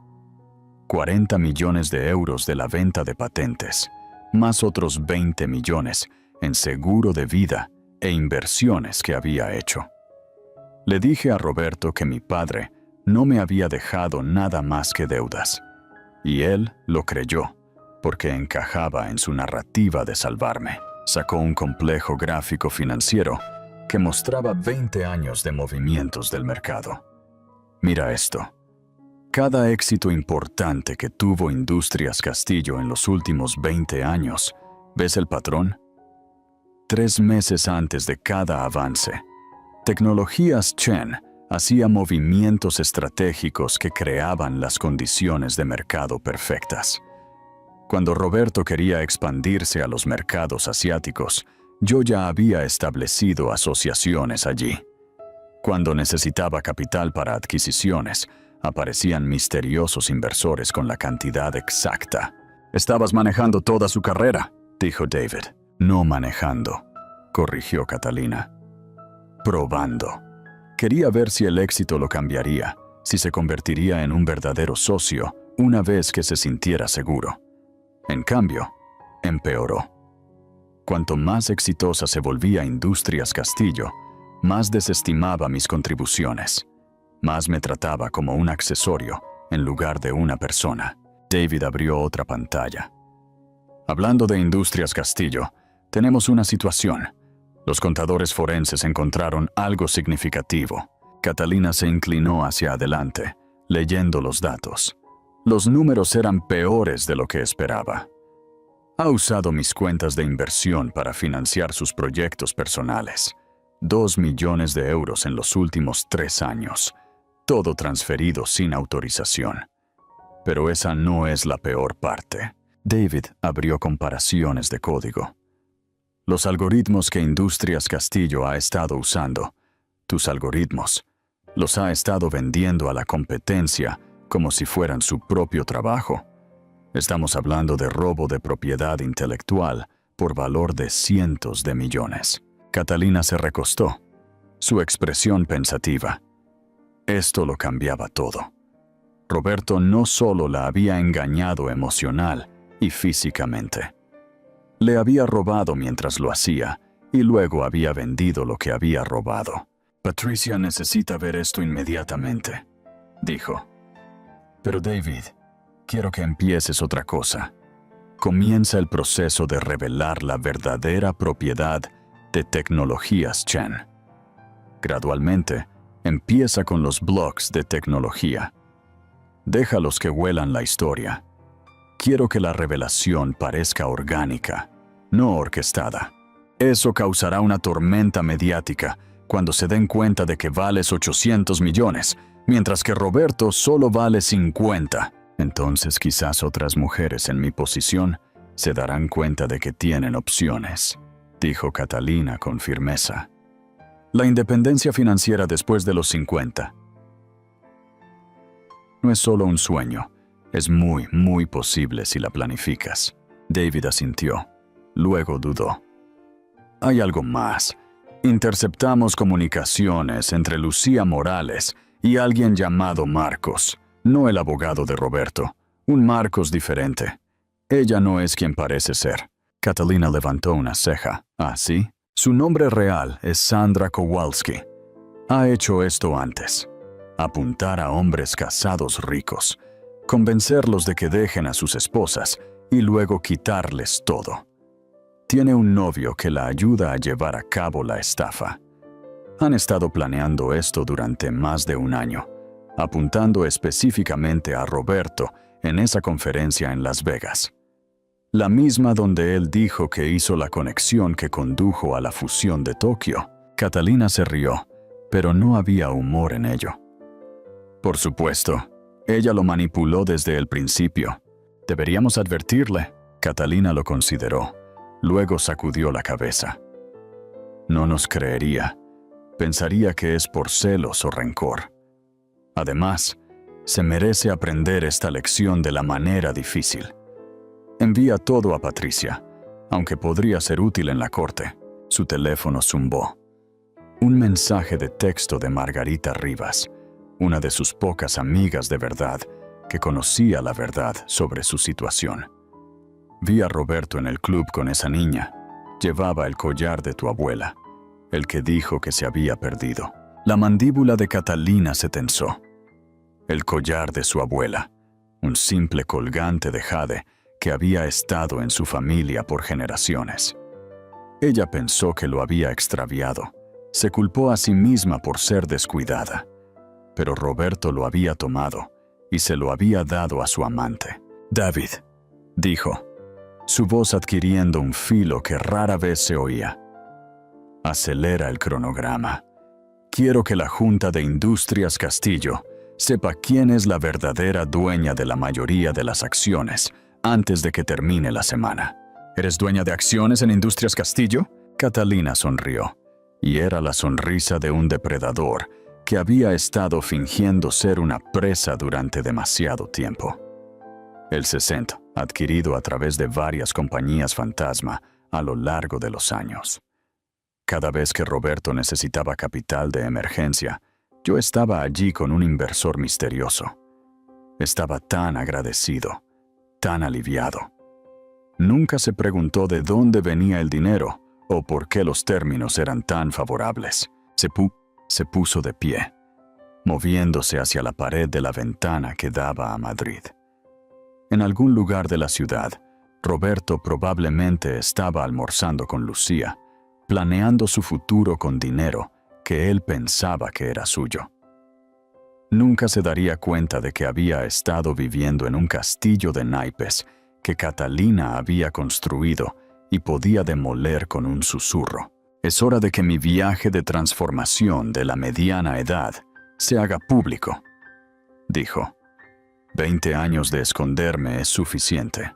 40 millones de euros de la venta de patentes, más otros 20 millones en seguro de vida e inversiones que había hecho. Le dije a Roberto que mi padre no me había dejado nada más que deudas, y él lo creyó, porque encajaba en su narrativa de salvarme. Sacó un complejo gráfico financiero que mostraba 20 años de movimientos del mercado. Mira esto. Cada éxito importante que tuvo Industrias Castillo en los últimos 20 años, ¿ves el patrón? 3 meses antes de cada avance, Tecnologías Chen hacía movimientos estratégicos que creaban las condiciones de mercado perfectas. Cuando Roberto quería expandirse a los mercados asiáticos, yo ya había establecido asociaciones allí. Cuando necesitaba capital para adquisiciones, aparecían misteriosos inversores con la cantidad exacta. «Estabas manejando toda su carrera», dijo David. «No manejando», corrigió Catalina. «Probando. Quería ver si el éxito lo cambiaría, si se convertiría en un verdadero socio una vez que se sintiera seguro. En cambio, empeoró. Cuanto más exitosa se volvía Industrias Castillo, más desestimaba mis contribuciones. Más me trataba como un accesorio en lugar de una persona». David abrió otra pantalla. «Hablando de Industrias Castillo, tenemos una situación. Los contadores forenses encontraron algo significativo». Catalina se inclinó hacia adelante, leyendo los datos. Los números eran peores de lo que esperaba. Ha usado mis cuentas de inversión para financiar sus proyectos personales. 2 millones de euros en los últimos 3 años. Todo transferido sin autorización. Pero esa no es la peor parte. David abrió comparaciones de código. Los algoritmos que Industrias Castillo ha estado usando, tus algoritmos, los ha estado vendiendo a la competencia como si fueran su propio trabajo. Estamos hablando de robo de propiedad intelectual por valor de cientos de millones. Catalina se recostó, su expresión pensativa. Esto lo cambiaba todo. Roberto no solo la había engañado emocional y físicamente. Le había robado mientras lo hacía y luego había vendido lo que había robado. Patricia necesita ver esto inmediatamente, dijo. Pero David, quiero que empieces otra cosa. Comienza el proceso de revelar la verdadera propiedad de Tecnologías Chen. Gradualmente, empieza con los blogs de tecnología. Déjalos que huelan la historia. Quiero que la revelación parezca orgánica, no orquestada. Eso causará una tormenta mediática cuando se den cuenta de que vales 800 millones, mientras que Roberto solo vale 50. Entonces quizás otras mujeres en mi posición se darán cuenta de que tienen opciones, dijo Catalina con firmeza. La independencia financiera después de los 50. No es solo un sueño, es muy posible si la planificas. David asintió, luego dudó. Hay algo más. Interceptamos comunicaciones entre Lucía Morales y alguien llamado Marcos, no el abogado de Roberto, un Marcos diferente. Ella no es quien parece ser. Catalina levantó una ceja. ¿Ah, sí? Su nombre real es Sandra Kowalski. Ha hecho esto antes. Apuntar a hombres casados ricos, convencerlos de que dejen a sus esposas y luego quitarles todo. Tiene un novio que la ayuda a llevar a cabo la estafa. Han estado planeando esto durante más de un año, apuntando específicamente a Roberto en esa conferencia en Las Vegas. La misma donde él dijo que hizo la conexión que condujo a la fusión de Tokio. Catalina se rió, pero no había humor en ello. Por supuesto, ella lo manipuló desde el principio. Deberíamos advertirle. Catalina lo consideró. Luego sacudió la cabeza. No nos creería. Pensaría que es por celos o rencor. Además, se merece aprender esta lección de la manera difícil. Envía todo a Patricia, aunque podría ser útil en la corte. Su teléfono zumbó. Un mensaje de texto de Margarita Rivas, una de sus pocas amigas de verdad, que conocía la verdad sobre su situación. Vi a Roberto en el club con esa niña. Llevaba el collar de tu abuela, el que dijo que se había perdido. La mandíbula de Catalina se tensó. El collar de su abuela, un simple colgante de jade que había estado en su familia por generaciones. Ella pensó que lo había extraviado. Se culpó a sí misma por ser descuidada. Pero Roberto lo había tomado y se lo había dado a su amante. David, dijo, su voz adquiriendo un filo que rara vez se oía. Acelera el cronograma. Quiero que la Junta de Industrias Castillo sepa quién es la verdadera dueña de la mayoría de las acciones antes de que termine la semana. ¿Eres dueña de acciones en Industrias Castillo? Catalina sonrió, y era la sonrisa de un depredador que había estado fingiendo ser una presa durante demasiado tiempo. El 60, adquirido a través de varias compañías fantasma a lo largo de los años. Cada vez que Roberto necesitaba capital de emergencia, yo estaba allí con un inversor misterioso. Estaba tan agradecido, tan aliviado. Nunca se preguntó de dónde venía el dinero o por qué los términos eran tan favorables. Se puso de pie, moviéndose hacia la pared de la ventana que daba a Madrid. En algún lugar de la ciudad, Roberto probablemente estaba almorzando con Lucía, planeando su futuro con dinero que él pensaba que era suyo. Nunca se daría cuenta de que había estado viviendo en un castillo de naipes que Catalina había construido y podía demoler con un susurro. Es hora de que mi viaje de transformación de la mediana edad se haga público, dijo. 20 años de esconderme es suficiente.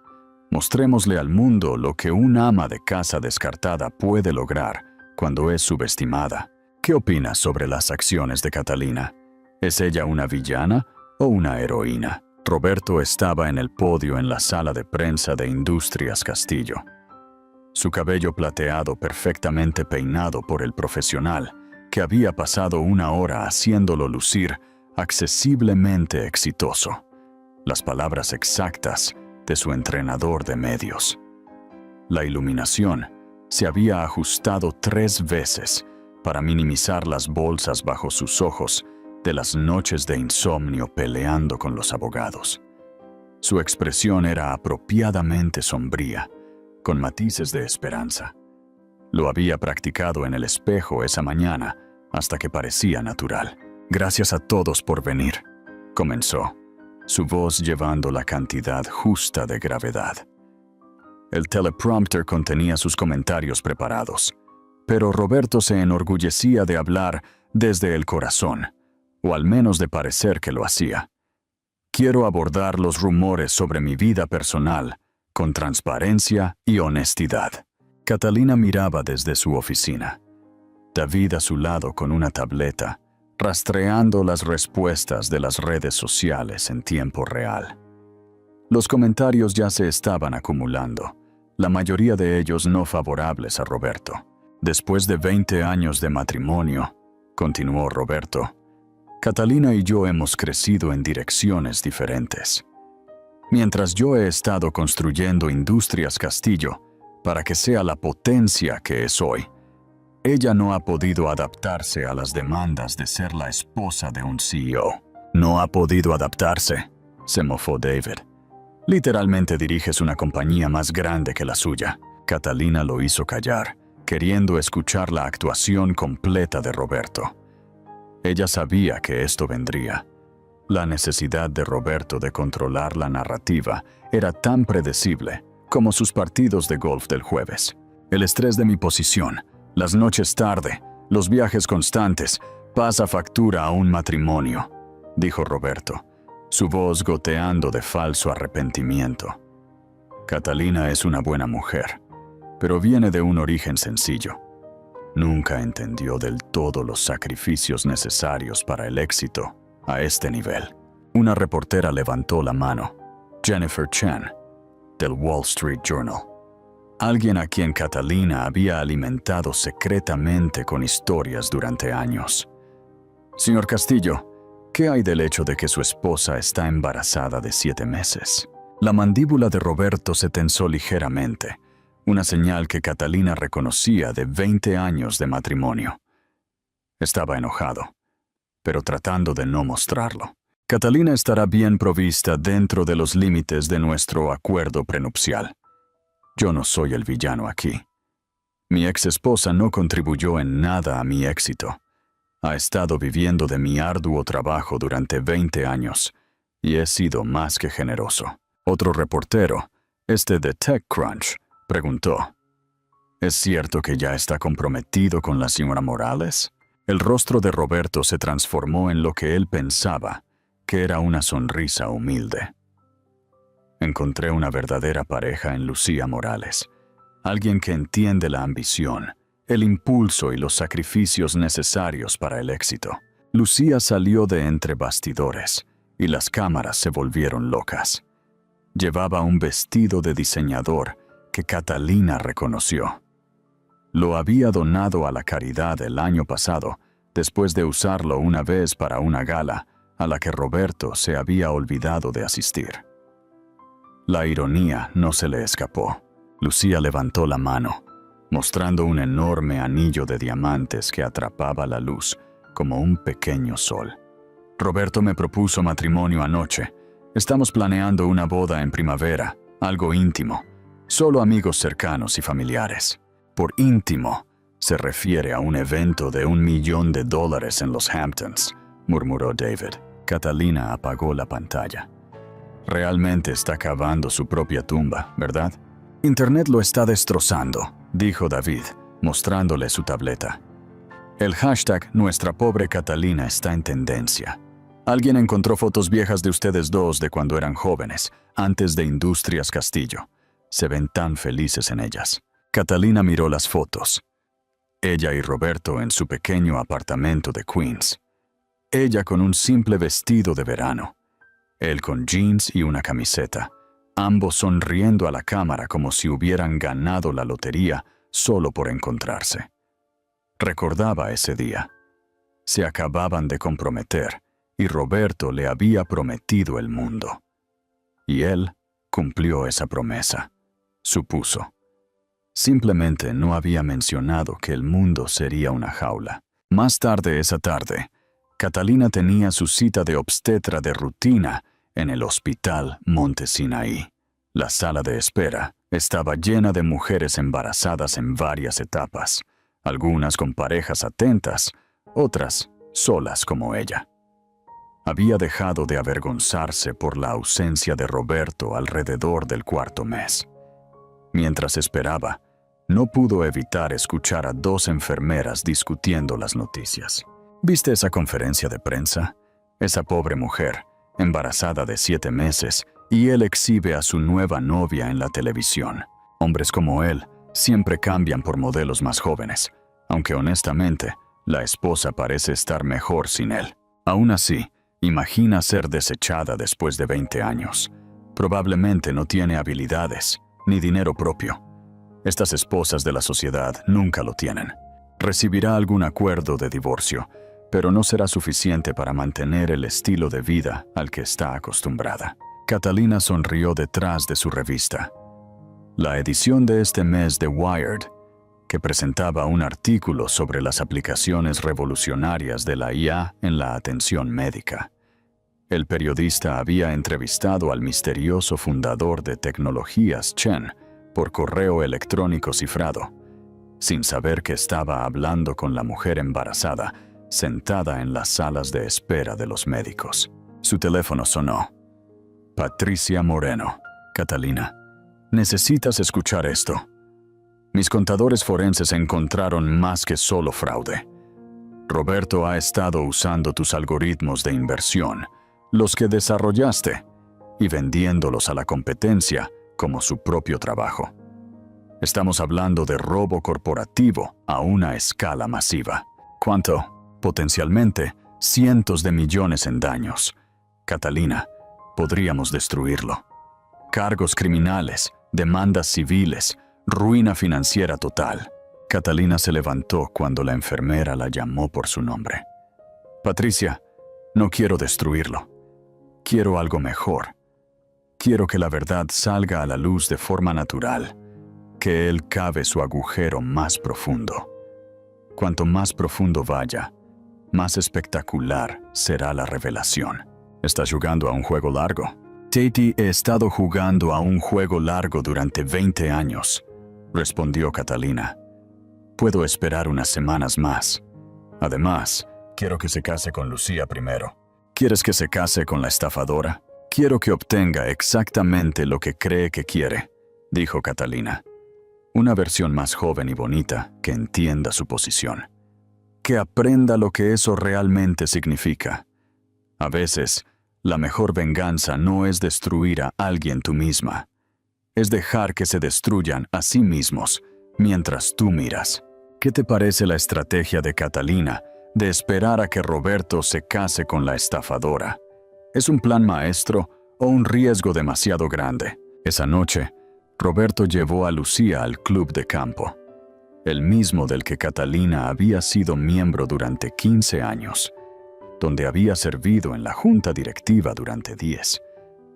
Mostrémosle al mundo lo que un ama de casa descartada puede lograr cuando es subestimada. ¿Qué opinas sobre las acciones de Catalina? ¿Es ella una villana o una heroína? Roberto estaba en el podio en la sala de prensa de Industrias Castillo. Su cabello plateado perfectamente peinado por el profesional, que había pasado una hora haciéndolo lucir, accesiblemente exitoso. Las palabras exactas de su entrenador de medios. La iluminación se había ajustado 3 veces para minimizar las bolsas bajo sus ojos de las noches de insomnio peleando con los abogados. Su expresión era apropiadamente sombría, con matices de esperanza. Lo había practicado en el espejo esa mañana hasta que parecía natural. «Gracias a todos por venir», comenzó, su voz llevando la cantidad justa de gravedad. El teleprompter contenía sus comentarios preparados, pero Roberto se enorgullecía de hablar desde el corazón, o al menos de parecer que lo hacía. «Quiero abordar los rumores sobre mi vida personal con transparencia y honestidad». Catalina miraba desde su oficina. David a su lado con una tableta, rastreando las respuestas de las redes sociales en tiempo real. Los comentarios ya se estaban acumulando, la mayoría de ellos no favorables a Roberto. «Después de 20 años de matrimonio», continuó Roberto, «Catalina y yo hemos crecido en direcciones diferentes. Mientras yo he estado construyendo Industrias Castillo para que sea la potencia que es hoy, ella no ha podido adaptarse a las demandas de ser la esposa de un CEO». «No ha podido adaptarse», se mofó David. «Literalmente diriges una compañía más grande que la suya». Catalina lo hizo callar, queriendo escuchar la actuación completa de Roberto. Ella sabía que esto vendría. La necesidad de Roberto de controlar la narrativa era tan predecible como sus partidos de golf del jueves. «El estrés de mi posición, las noches tarde, los viajes constantes, pasa factura a un matrimonio», dijo Roberto, su voz goteando de falso arrepentimiento. «Catalina es una buena mujer, pero viene de un origen sencillo. Nunca entendió del todo los sacrificios necesarios para el éxito a este nivel». Una reportera levantó la mano. Jennifer Chen, del Wall Street Journal. Alguien a quien Catalina había alimentado secretamente con historias durante años. «Señor Castillo, ¿qué hay del hecho de que su esposa está embarazada de 7 meses?» La mandíbula de Roberto se tensó ligeramente, una señal que Catalina reconocía de 20 años de matrimonio. Estaba enojado, pero tratando de no mostrarlo. «Catalina estará bien provista dentro de los límites de nuestro acuerdo prenupcial. Yo no soy el villano aquí. Mi ex esposa no contribuyó en nada a mi éxito. Ha estado viviendo de mi arduo trabajo durante 20 años y he sido más que generoso». Otro reportero, de TechCrunch, preguntó: «¿Es cierto que ya está comprometido con la señora Morales?» El rostro de Roberto se transformó en lo que él pensaba que era una sonrisa humilde. «Encontré una verdadera pareja en Lucía Morales, alguien que entiende la ambición, el impulso y los sacrificios necesarios para el éxito». Lucía salió de entre bastidores y las cámaras se volvieron locas. Llevaba un vestido de diseñador que Catalina reconoció. Lo había donado a la caridad el año pasado, después de usarlo una vez para una gala a la que Roberto se había olvidado de asistir. La ironía no se le escapó. Lucía levantó la mano, mostrando un enorme anillo de diamantes que atrapaba la luz como un pequeño sol. «Roberto me propuso matrimonio anoche. Estamos planeando una boda en primavera, algo íntimo, solo amigos cercanos y familiares». Por íntimo, se refiere a un evento de $1 millón en los Hamptons, murmuró David. Catalina apagó la pantalla. «Realmente está cavando su propia tumba, ¿verdad?» «Internet lo está destrozando», dijo David, mostrándole su tableta. «El hashtag Nuestra Pobre Catalina está en tendencia. Alguien encontró fotos viejas de ustedes dos de cuando eran jóvenes, antes de Industrias Castillo. Se ven tan felices en ellas». Catalina miró las fotos. Ella y Roberto en su pequeño apartamento de Queens. Ella con un simple vestido de verano. Él con jeans y una camiseta, ambos sonriendo a la cámara como si hubieran ganado la lotería solo por encontrarse. Recordaba ese día. Se acababan de comprometer y Roberto le había prometido el mundo. Y él cumplió esa promesa, supuso. Simplemente no había mencionado que el mundo sería una jaula. Más tarde esa tarde, Catalina tenía su cita de obstetra de rutina en el Hospital Monte Sinaí. La sala de espera estaba llena de mujeres embarazadas en varias etapas, algunas con parejas atentas, otras solas como ella. Había dejado de avergonzarse por la ausencia de Roberto alrededor del cuarto mes. Mientras esperaba, no pudo evitar escuchar a dos enfermeras discutiendo las noticias. ¿Viste esa conferencia de prensa? Esa pobre mujer, embarazada de 7 meses, y él exhibe a su nueva novia en la televisión. Hombres como él siempre cambian por modelos más jóvenes, aunque honestamente, la esposa parece estar mejor sin él. Aún así, imagina ser desechada después de 20 años. Probablemente no tiene habilidades, ni dinero propio. Estas esposas de la sociedad nunca lo tienen. Recibirá algún acuerdo de divorcio, pero no será suficiente para mantener el estilo de vida al que está acostumbrada. Catalina sonrió detrás de su revista. La edición de este mes de Wired, que presentaba un artículo sobre las aplicaciones revolucionarias de la IA en la atención médica. El periodista había entrevistado al misterioso fundador de tecnologías Chen por correo electrónico cifrado, sin saber que estaba hablando con la mujer embarazada, sentada en las salas de espera de los médicos. Su teléfono sonó. Patricia Moreno. Catalina, necesitas escuchar esto. Mis contadores forenses encontraron más que solo fraude. Roberto ha estado usando tus algoritmos de inversión, los que desarrollaste, y vendiéndolos a la competencia como su propio trabajo. Estamos hablando de robo corporativo a una escala masiva. ¿Cuánto? Potencialmente, cientos de millones en daños. Catalina, podríamos destruirlo. Cargos criminales, demandas civiles, ruina financiera total. Catalina se levantó cuando la enfermera la llamó por su nombre. Patricia, no quiero destruirlo. Quiero algo mejor. Quiero que la verdad salga a la luz de forma natural, que él cave su agujero más profundo. Cuanto más profundo vaya, más espectacular será la revelación. ¿Estás jugando a un juego largo? Tati, he estado jugando a un juego largo durante 20 años, respondió Catalina. Puedo esperar unas semanas más. Además, quiero que se case con Lucía primero. ¿Quieres que se case con la estafadora? Quiero que obtenga exactamente lo que cree que quiere, dijo Catalina. Una versión más joven y bonita que entienda su posición. Que aprenda lo que eso realmente significa. A veces, la mejor venganza no es destruir a alguien tú misma. Es dejar que se destruyan a sí mismos mientras tú miras. ¿Qué te parece la estrategia de Catalina de esperar a que Roberto se case con la estafadora? ¿Es un plan maestro o un riesgo demasiado grande? Esa noche, Roberto llevó a Lucía al club de campo, el mismo del que Catalina había sido miembro durante 15 años, donde había servido en la junta directiva durante 10,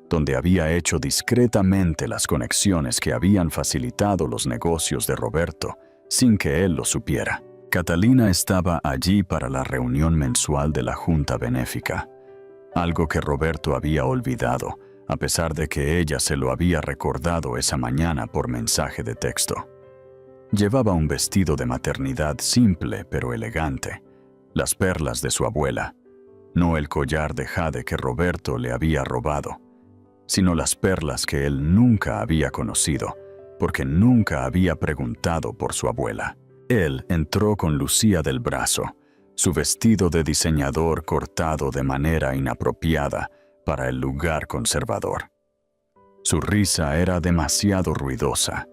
donde había hecho discretamente las conexiones que habían facilitado los negocios de Roberto sin que él lo supiera. Catalina estaba allí para la reunión mensual de la junta benéfica, algo que Roberto había olvidado, a pesar de que ella se lo había recordado esa mañana por mensaje de texto. Llevaba un vestido de maternidad simple pero elegante, las perlas de su abuela, no el collar de jade que Roberto le había robado, sino las perlas que él nunca había conocido, porque nunca había preguntado por su abuela. Él entró con Lucía del brazo, su vestido de diseñador cortado de manera inapropiada para el lugar conservador. Su risa era demasiado ruidosa,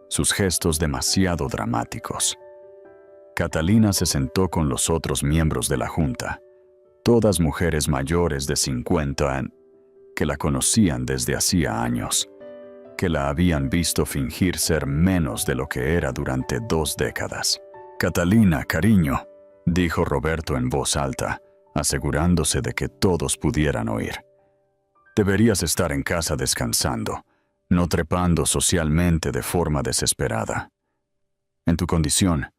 sus gestos demasiado dramáticos. Catalina se sentó con los otros miembros de la junta, todas mujeres mayores de 50 años, que la conocían desde hacía años, que la habían visto fingir ser menos de lo que era durante 2 décadas. Catalina, cariño, dijo Roberto en voz alta, asegurándose de que todos pudieran oír. Deberías estar en casa descansando, no trepando socialmente de forma desesperada. En tu condición,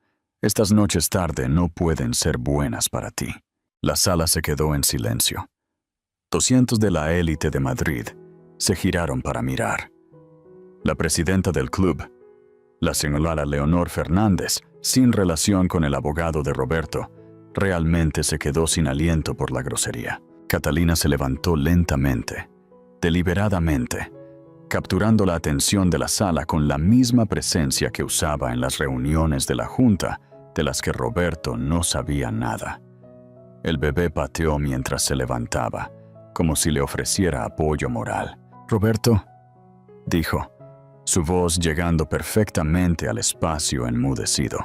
estas noches tarde no pueden ser buenas para ti. La sala se quedó en silencio. 200 de la élite de Madrid se giraron para mirar. La presidenta del club, la señora Leonor Fernández, sin relación con el abogado de Roberto, realmente se quedó sin aliento por la grosería. Catalina se levantó lentamente, deliberadamente, capturando la atención de la sala con la misma presencia que usaba en las reuniones de la junta, de las que Roberto no sabía nada. El bebé pateó mientras se levantaba, como si le ofreciera apoyo moral. «Roberto», dijo, su voz llegando perfectamente al espacio enmudecido.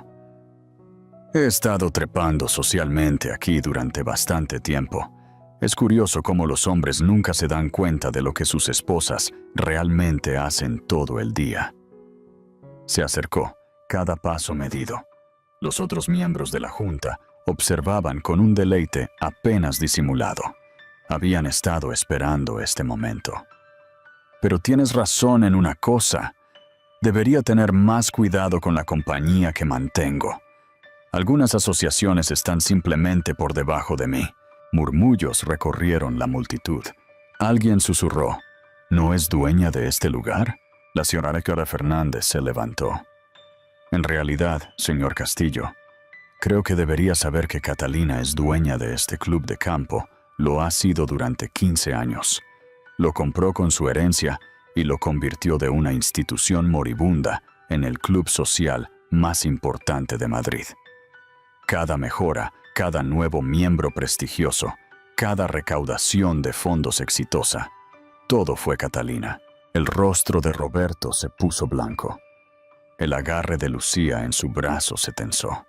«He estado trepando socialmente aquí durante bastante tiempo. Es curioso cómo los hombres nunca se dan cuenta de lo que sus esposas realmente hacen todo el día». Se acercó, cada paso medido. Los otros miembros de la junta observaban con un deleite apenas disimulado. Habían estado esperando este momento. «Pero tienes razón en una cosa. Debería tener más cuidado con la compañía que mantengo. Algunas asociaciones están simplemente por debajo de mí». Murmullos recorrieron la multitud. Alguien susurró, «¿No es dueña de este lugar?». La señora Fernández se levantó. «En realidad, señor Castillo, creo que debería saber que Catalina es dueña de este club de campo. Lo ha sido durante 15 años. Lo compró con su herencia y lo convirtió de una institución moribunda en el club social más importante de Madrid. Cada mejora, cada nuevo miembro prestigioso, cada recaudación de fondos exitosa, todo fue Catalina». El rostro de Roberto se puso blanco. El agarre de Lucía en su brazo se tensó.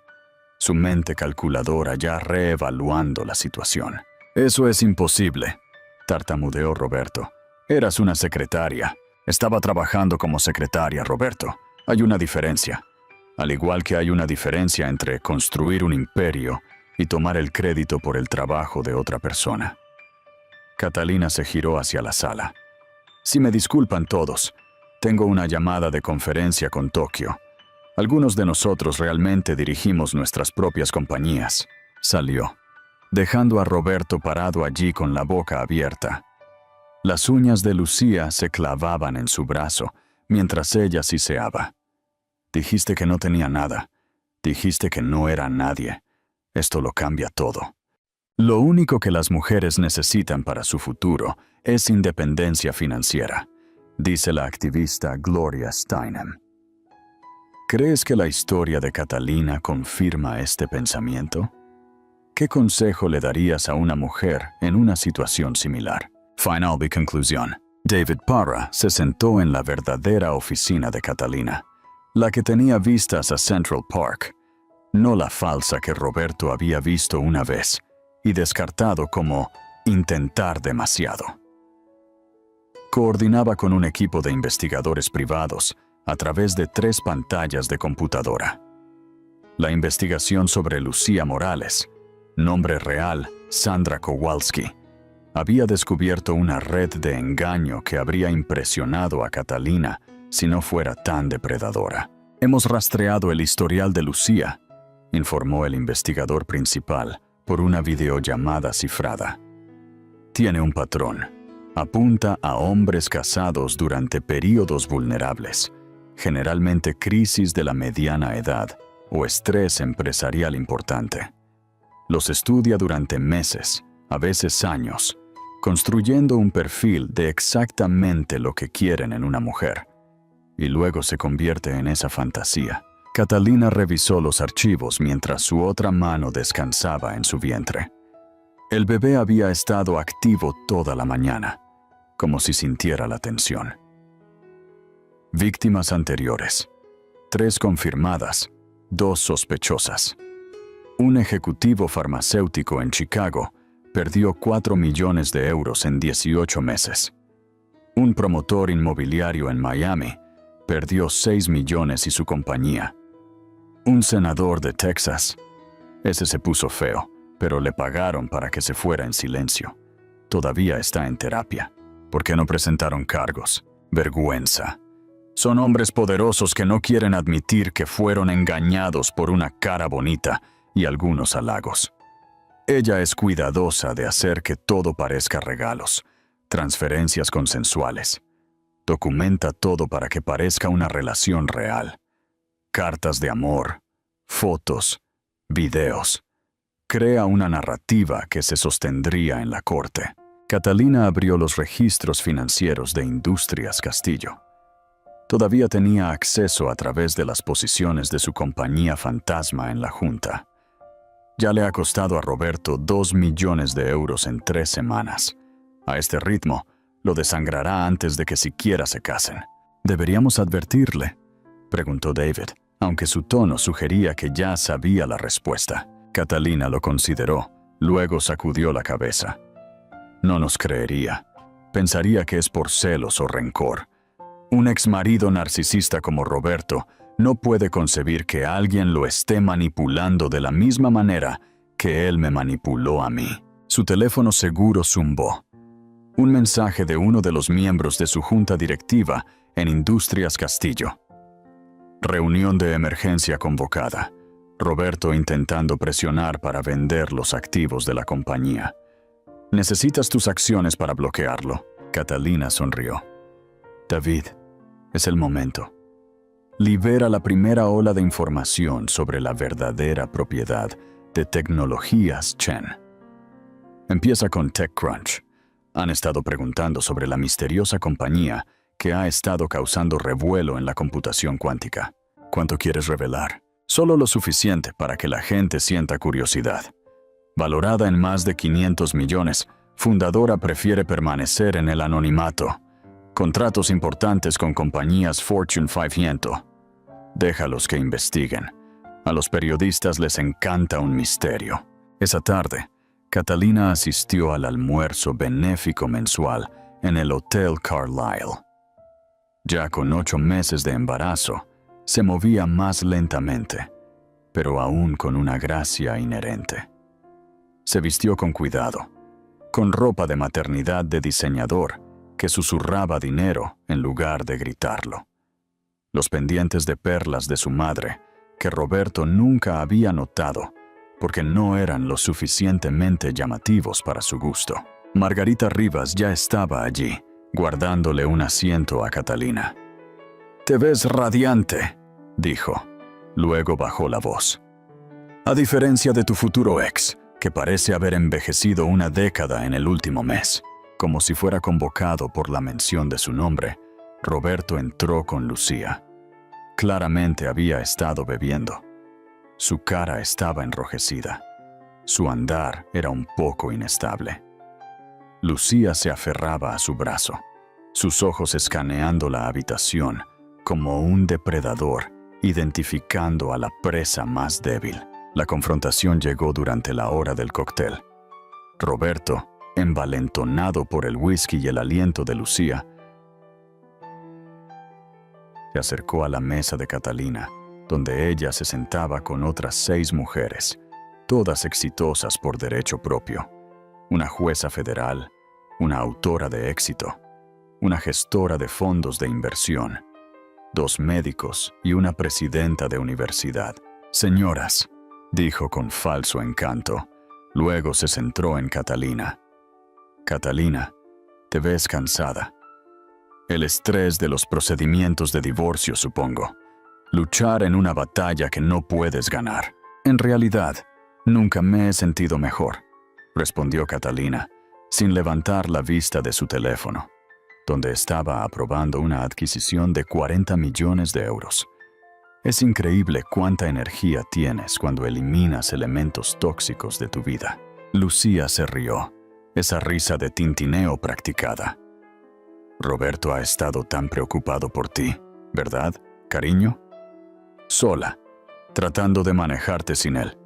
Su mente calculadora ya reevaluando la situación. «Eso es imposible», tartamudeó Roberto. «Eras una secretaria. Estaba trabajando como secretaria, Roberto. Hay una diferencia. Al igual que hay una diferencia entre construir un imperio y tomar el crédito por el trabajo de otra persona». Catalina se giró hacia la sala. «Si me disculpan todos, tengo una llamada de conferencia con Tokio. Algunos de nosotros realmente dirigimos nuestras propias compañías». Salió, dejando a Roberto parado allí con la boca abierta. Las uñas de Lucía se clavaban en su brazo mientras ella siseaba. «Dijiste que no tenía nada. Dijiste que no era nadie. Esto lo cambia todo. Lo único que las mujeres necesitan para su futuro es independencia financiera», dice la activista Gloria Steinem. ¿Crees que la historia de Catalina confirma este pensamiento? ¿Qué consejo le darías a una mujer en una situación similar? Final y conclusión. David Parra se sentó en la verdadera oficina de Catalina, la que tenía vistas a Central Park, no la falsa que Roberto había visto una vez y descartado como intentar demasiado. Coordinaba con un equipo de investigadores privados a través de 3 pantallas de computadora. La investigación sobre Lucía Morales, nombre real Sandra Kowalski, había descubierto una red de engaño que habría impresionado a Catalina si no fuera tan depredadora. «Hemos rastreado el historial de Lucía», informó el investigador principal por una videollamada cifrada. «Tiene un patrón. Apunta a hombres casados durante períodos vulnerables, generalmente crisis de la mediana edad o estrés empresarial importante. Los estudia durante meses, a veces años, construyendo un perfil de exactamente lo que quieren en una mujer, y luego se convierte en esa fantasía». Catalina revisó los archivos mientras su otra mano descansaba en su vientre. El bebé había estado activo toda la mañana, como si sintiera la tensión. Víctimas anteriores: 3 confirmadas, 2 sospechosas. Un ejecutivo farmacéutico en Chicago perdió 4 millones de euros en 18 meses. Un promotor inmobiliario en Miami perdió 6 millones y su compañía. Un senador de Texas, ese se puso feo, pero le pagaron para que se fuera en silencio. Todavía está en terapia. ¿Por qué no presentaron cargos? Vergüenza. Son hombres poderosos que no quieren admitir que fueron engañados por una cara bonita y algunos halagos. Ella es cuidadosa de hacer que todo parezca regalos, transferencias consensuales. Documenta todo para que parezca una relación real. Cartas de amor, fotos, videos. Crea una narrativa que se sostendría en la corte. Catalina abrió los registros financieros de Industrias Castillo. Todavía tenía acceso a través de las posiciones de su compañía fantasma en la junta. Ya le ha costado a Roberto 2 millones de euros en 3 semanas. A este ritmo, lo desangrará antes de que siquiera se casen. ¿Deberíamos advertirle?, preguntó David, aunque su tono sugería que ya sabía la respuesta. Catalina lo consideró, luego sacudió la cabeza. No nos creería. Pensaría que es por celos o rencor. Un exmarido narcisista como Roberto no puede concebir que alguien lo esté manipulando de la misma manera que él me manipuló a mí. Su teléfono seguro zumbó. Un mensaje de uno de los miembros de su junta directiva en Industrias Castillo. Reunión de emergencia convocada. Roberto intentando presionar para vender los activos de la compañía. ¿Necesitas tus acciones para bloquearlo? Catalina sonrió. David, es el momento. Libera la primera ola de información sobre la verdadera propiedad de Tecnologías Chen. Empieza con TechCrunch. Han estado preguntando sobre la misteriosa compañía que ha estado causando revuelo en la computación cuántica. ¿Cuánto quieres revelar? Solo lo suficiente para que la gente sienta curiosidad. Valorada en más de 500 millones, fundadora prefiere permanecer en el anonimato. Contratos importantes con compañías Fortune 500. Déjalos que investiguen. A los periodistas les encanta un misterio. Esa tarde, Catalina asistió al almuerzo benéfico mensual en el Hotel Carlyle. Ya con 8 meses de embarazo, se movía más lentamente, pero aún con una gracia inherente. Se vistió con cuidado, con ropa de maternidad de diseñador que susurraba dinero en lugar de gritarlo. Los pendientes de perlas de su madre, que Roberto nunca había notado, porque no eran lo suficientemente llamativos para su gusto. Margarita Rivas ya estaba allí, guardándole un asiento a Catalina. «Te ves radiante», dijo. Luego bajó la voz. «A diferencia de tu futuro ex, que parece haber envejecido una década en el último mes». Como si fuera convocado por la mención de su nombre, Roberto entró con Lucía. Claramente había estado bebiendo. Su cara estaba enrojecida. Su andar era un poco inestable. Lucía se aferraba a su brazo, sus ojos escaneando la habitación como un depredador, identificando a la presa más débil. La confrontación llegó durante la hora del cóctel. Roberto, envalentonado por el whisky y el aliento de Lucía, se acercó a la mesa de Catalina, donde ella se sentaba con otras 6 mujeres, todas exitosas por derecho propio. Una jueza federal, una autora de éxito, una gestora de fondos de inversión, 2 médicos y una presidenta de universidad. «Señoras», dijo con falso encanto. Luego se centró en Catalina. «Catalina, te ves cansada. El estrés de los procedimientos de divorcio, supongo. Luchar en una batalla que no puedes ganar». «En realidad, nunca me he sentido mejor», respondió Catalina, sin levantar la vista de su teléfono, donde estaba aprobando una adquisición de 40 millones de euros. Es increíble cuánta energía tienes cuando eliminas elementos tóxicos de tu vida. Lucía se rió, esa risa de tintineo practicada. «Roberto ha estado tan preocupado por ti, ¿verdad, cariño?» «Sola, tratando de manejarte sin él.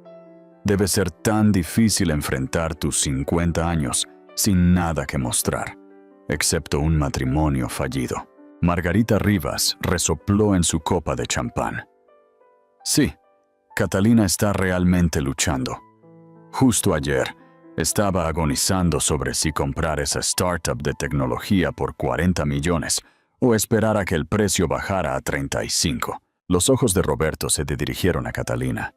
Debe ser tan difícil enfrentar tus 50 años sin nada que mostrar, excepto un matrimonio fallido». Margarita Rivas resopló en su copa de champán. «Sí, Catalina está realmente luchando. Justo ayer, estaba agonizando sobre si comprar esa startup de tecnología por 40 millones o esperar a que el precio bajara a 35. Los ojos de Roberto se dirigieron a Catalina.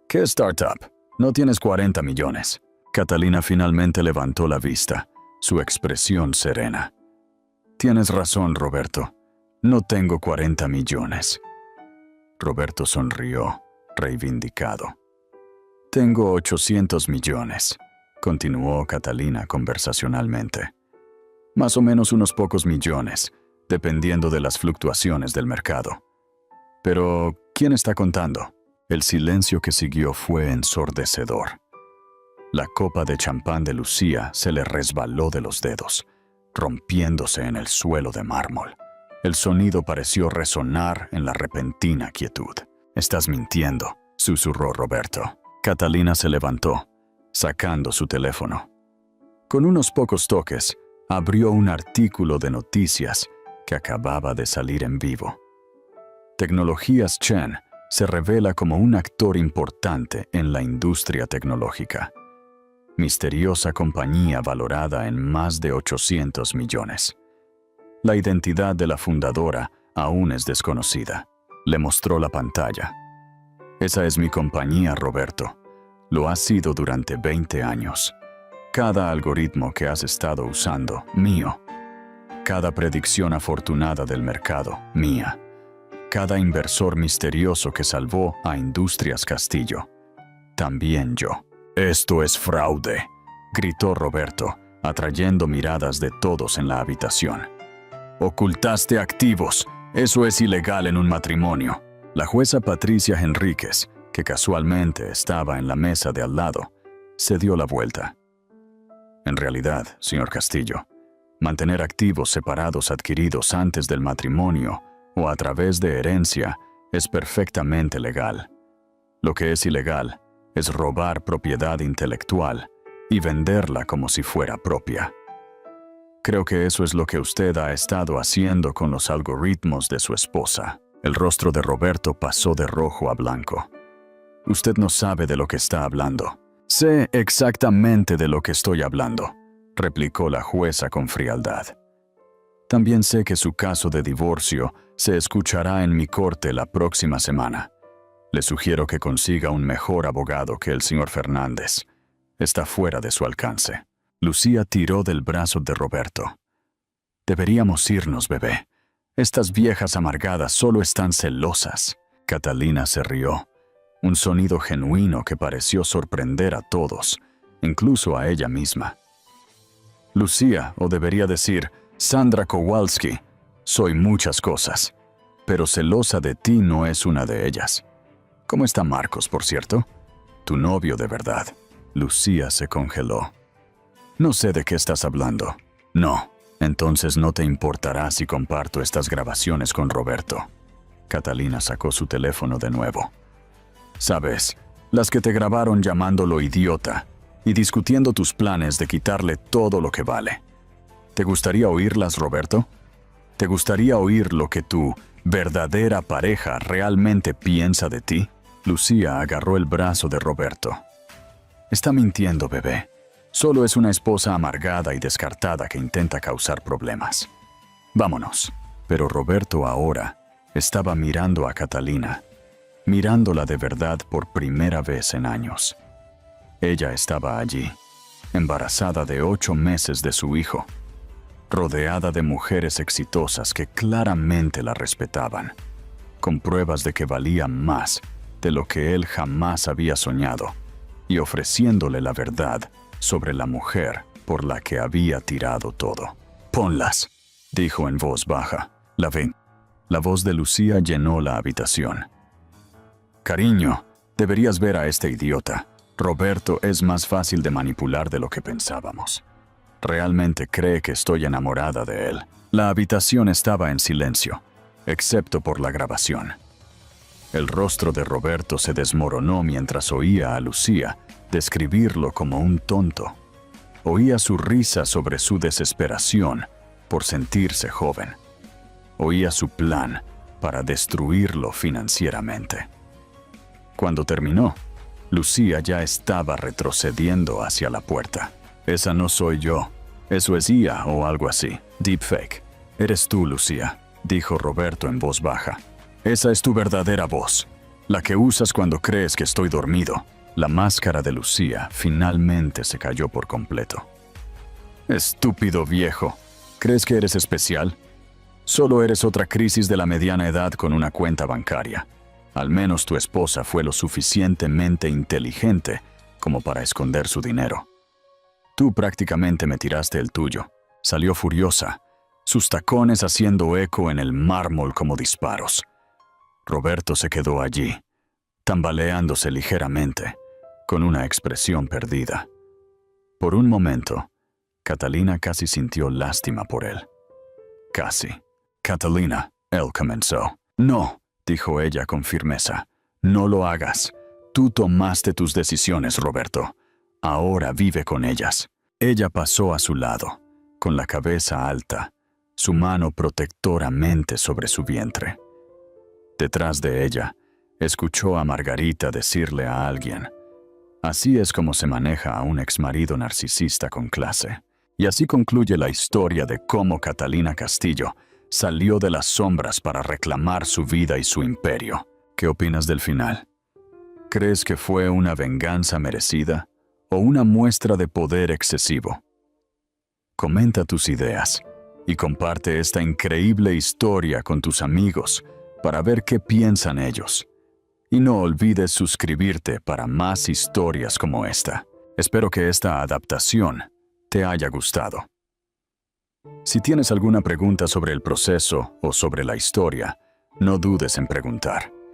¿Qué startup? No tienes 40 millones. Catalina finalmente levantó la vista, su expresión serena. Tienes razón, Roberto. No tengo 40 millones. Roberto sonrió, reivindicado. Tengo 800 millones, continuó Catalina conversacionalmente. Más o menos unos pocos millones, dependiendo de las fluctuaciones del mercado. Pero, ¿quién está contando? El silencio que siguió fue ensordecedor. La copa de champán de Lucía se le resbaló de los dedos, rompiéndose en el suelo de mármol. El sonido pareció resonar en la repentina quietud. «Estás mintiendo», susurró Roberto. Catalina se levantó, sacando su teléfono. Con unos pocos toques, abrió un artículo de noticias que acababa de salir en vivo. Tecnologías Chen se revela como un actor importante en la industria tecnológica. Misteriosa compañía valorada en más de 800 millones. La identidad de la fundadora aún es desconocida. Le mostró la pantalla. Esa es mi compañía, Roberto. Lo ha sido durante 20 años. Cada algoritmo que has estado usando, mío. Cada predicción afortunada del mercado, mía. Cada inversor misterioso que salvó a Industrias Castillo, también yo. «Esto es fraude», gritó Roberto, atrayendo miradas de todos en la habitación. «Ocultaste activos. Eso es ilegal en un matrimonio». La jueza Patricia Henríquez, que casualmente estaba en la mesa de al lado, se dio la vuelta. «En realidad, señor Castillo, mantener activos separados adquiridos antes del matrimonio o a través de herencia es perfectamente legal. Lo que es ilegal es robar propiedad intelectual y venderla como si fuera propia. Creo que eso es lo que usted ha estado haciendo con los algoritmos de su esposa». El rostro de Roberto pasó de rojo a blanco. «Usted no sabe de lo que está hablando». «Sé exactamente de lo que estoy hablando», replicó la jueza con frialdad. «También sé que su caso de divorcio se escuchará en mi corte la próxima semana. Le sugiero que consiga un mejor abogado que el señor Fernández. Está fuera de su alcance». Lucía tiró del brazo de Roberto. «Deberíamos irnos, bebé. Estas viejas amargadas solo están celosas». Catalina se rió. Un sonido genuino que pareció sorprender a todos, incluso a ella misma. «Lucía, o debería decir, Sandra Kowalski, soy muchas cosas, pero celosa de ti no es una de ellas. ¿Cómo está Marcos, por cierto? Tu novio de verdad». Lucía se congeló. «No sé de qué estás hablando». «No. Entonces no te importará si comparto estas grabaciones con Roberto». Catalina sacó su teléfono de nuevo. «Sabes, las que te grabaron llamándolo idiota y discutiendo tus planes de quitarle todo lo que vale. ¿Te gustaría oírlas, Roberto? ¿Te gustaría oír lo que tu verdadera pareja realmente piensa de ti?» Lucía agarró el brazo de Roberto. «Está mintiendo, bebé. Solo es una esposa amargada y descartada que intenta causar problemas. Vámonos». Pero Roberto ahora estaba mirando a Catalina, mirándola de verdad por primera vez en años. Ella estaba allí, embarazada de 8 meses de su hijo, rodeada de mujeres exitosas que claramente la respetaban, con pruebas de que valía más de lo que él jamás había soñado, y ofreciéndole la verdad sobre la mujer por la que había tirado todo. «Ponlas», dijo en voz baja. «La ven». La voz de Lucía llenó la habitación. «Cariño, deberías ver a este idiota. Roberto es más fácil de manipular de lo que pensábamos. Realmente cree que estoy enamorada de él». La habitación estaba en silencio, excepto por la grabación. El rostro de Roberto se desmoronó mientras oía a Lucía describirlo como un tonto. Oía su risa sobre su desesperación por sentirse joven. Oía su plan para destruirlo financieramente. Cuando terminó, Lucía ya estaba retrocediendo hacia la puerta. Esa no soy yo. Eso es IA o algo así. Deepfake. Eres tú, Lucía, dijo Roberto en voz baja. Esa es tu verdadera voz, la que usas cuando crees que estoy dormido. La máscara de Lucía finalmente se cayó por completo. Estúpido viejo. ¿Crees que eres especial? Solo eres otra crisis de la mediana edad con una cuenta bancaria. Al menos tu esposa fue lo suficientemente inteligente como para esconder su dinero. Tú prácticamente me tiraste el tuyo. Salió furiosa, sus tacones haciendo eco en el mármol como disparos. Roberto se quedó allí, tambaleándose ligeramente, con una expresión perdida. Por un momento, Catalina casi sintió lástima por él. Casi. Catalina, él comenzó. No, dijo ella con firmeza. No lo hagas. Tú tomaste tus decisiones, Roberto. Ahora vive con ellas. Ella pasó a su lado, con la cabeza alta, su mano protectoramente sobre su vientre. Detrás de ella, escuchó a Margarita decirle a alguien: así es como se maneja a un exmarido narcisista con clase. Y así concluye la historia de cómo Catalina Castillo salió de las sombras para reclamar su vida y su imperio. ¿Qué opinas del final? ¿Crees que fue una venganza merecida o una muestra de poder excesivo? Comenta tus ideas y comparte esta increíble historia con tus amigos para ver qué piensan ellos. Y no olvides suscribirte para más historias como esta. Espero que esta adaptación te haya gustado. Si tienes alguna pregunta sobre el proceso o sobre la historia, no dudes en preguntar.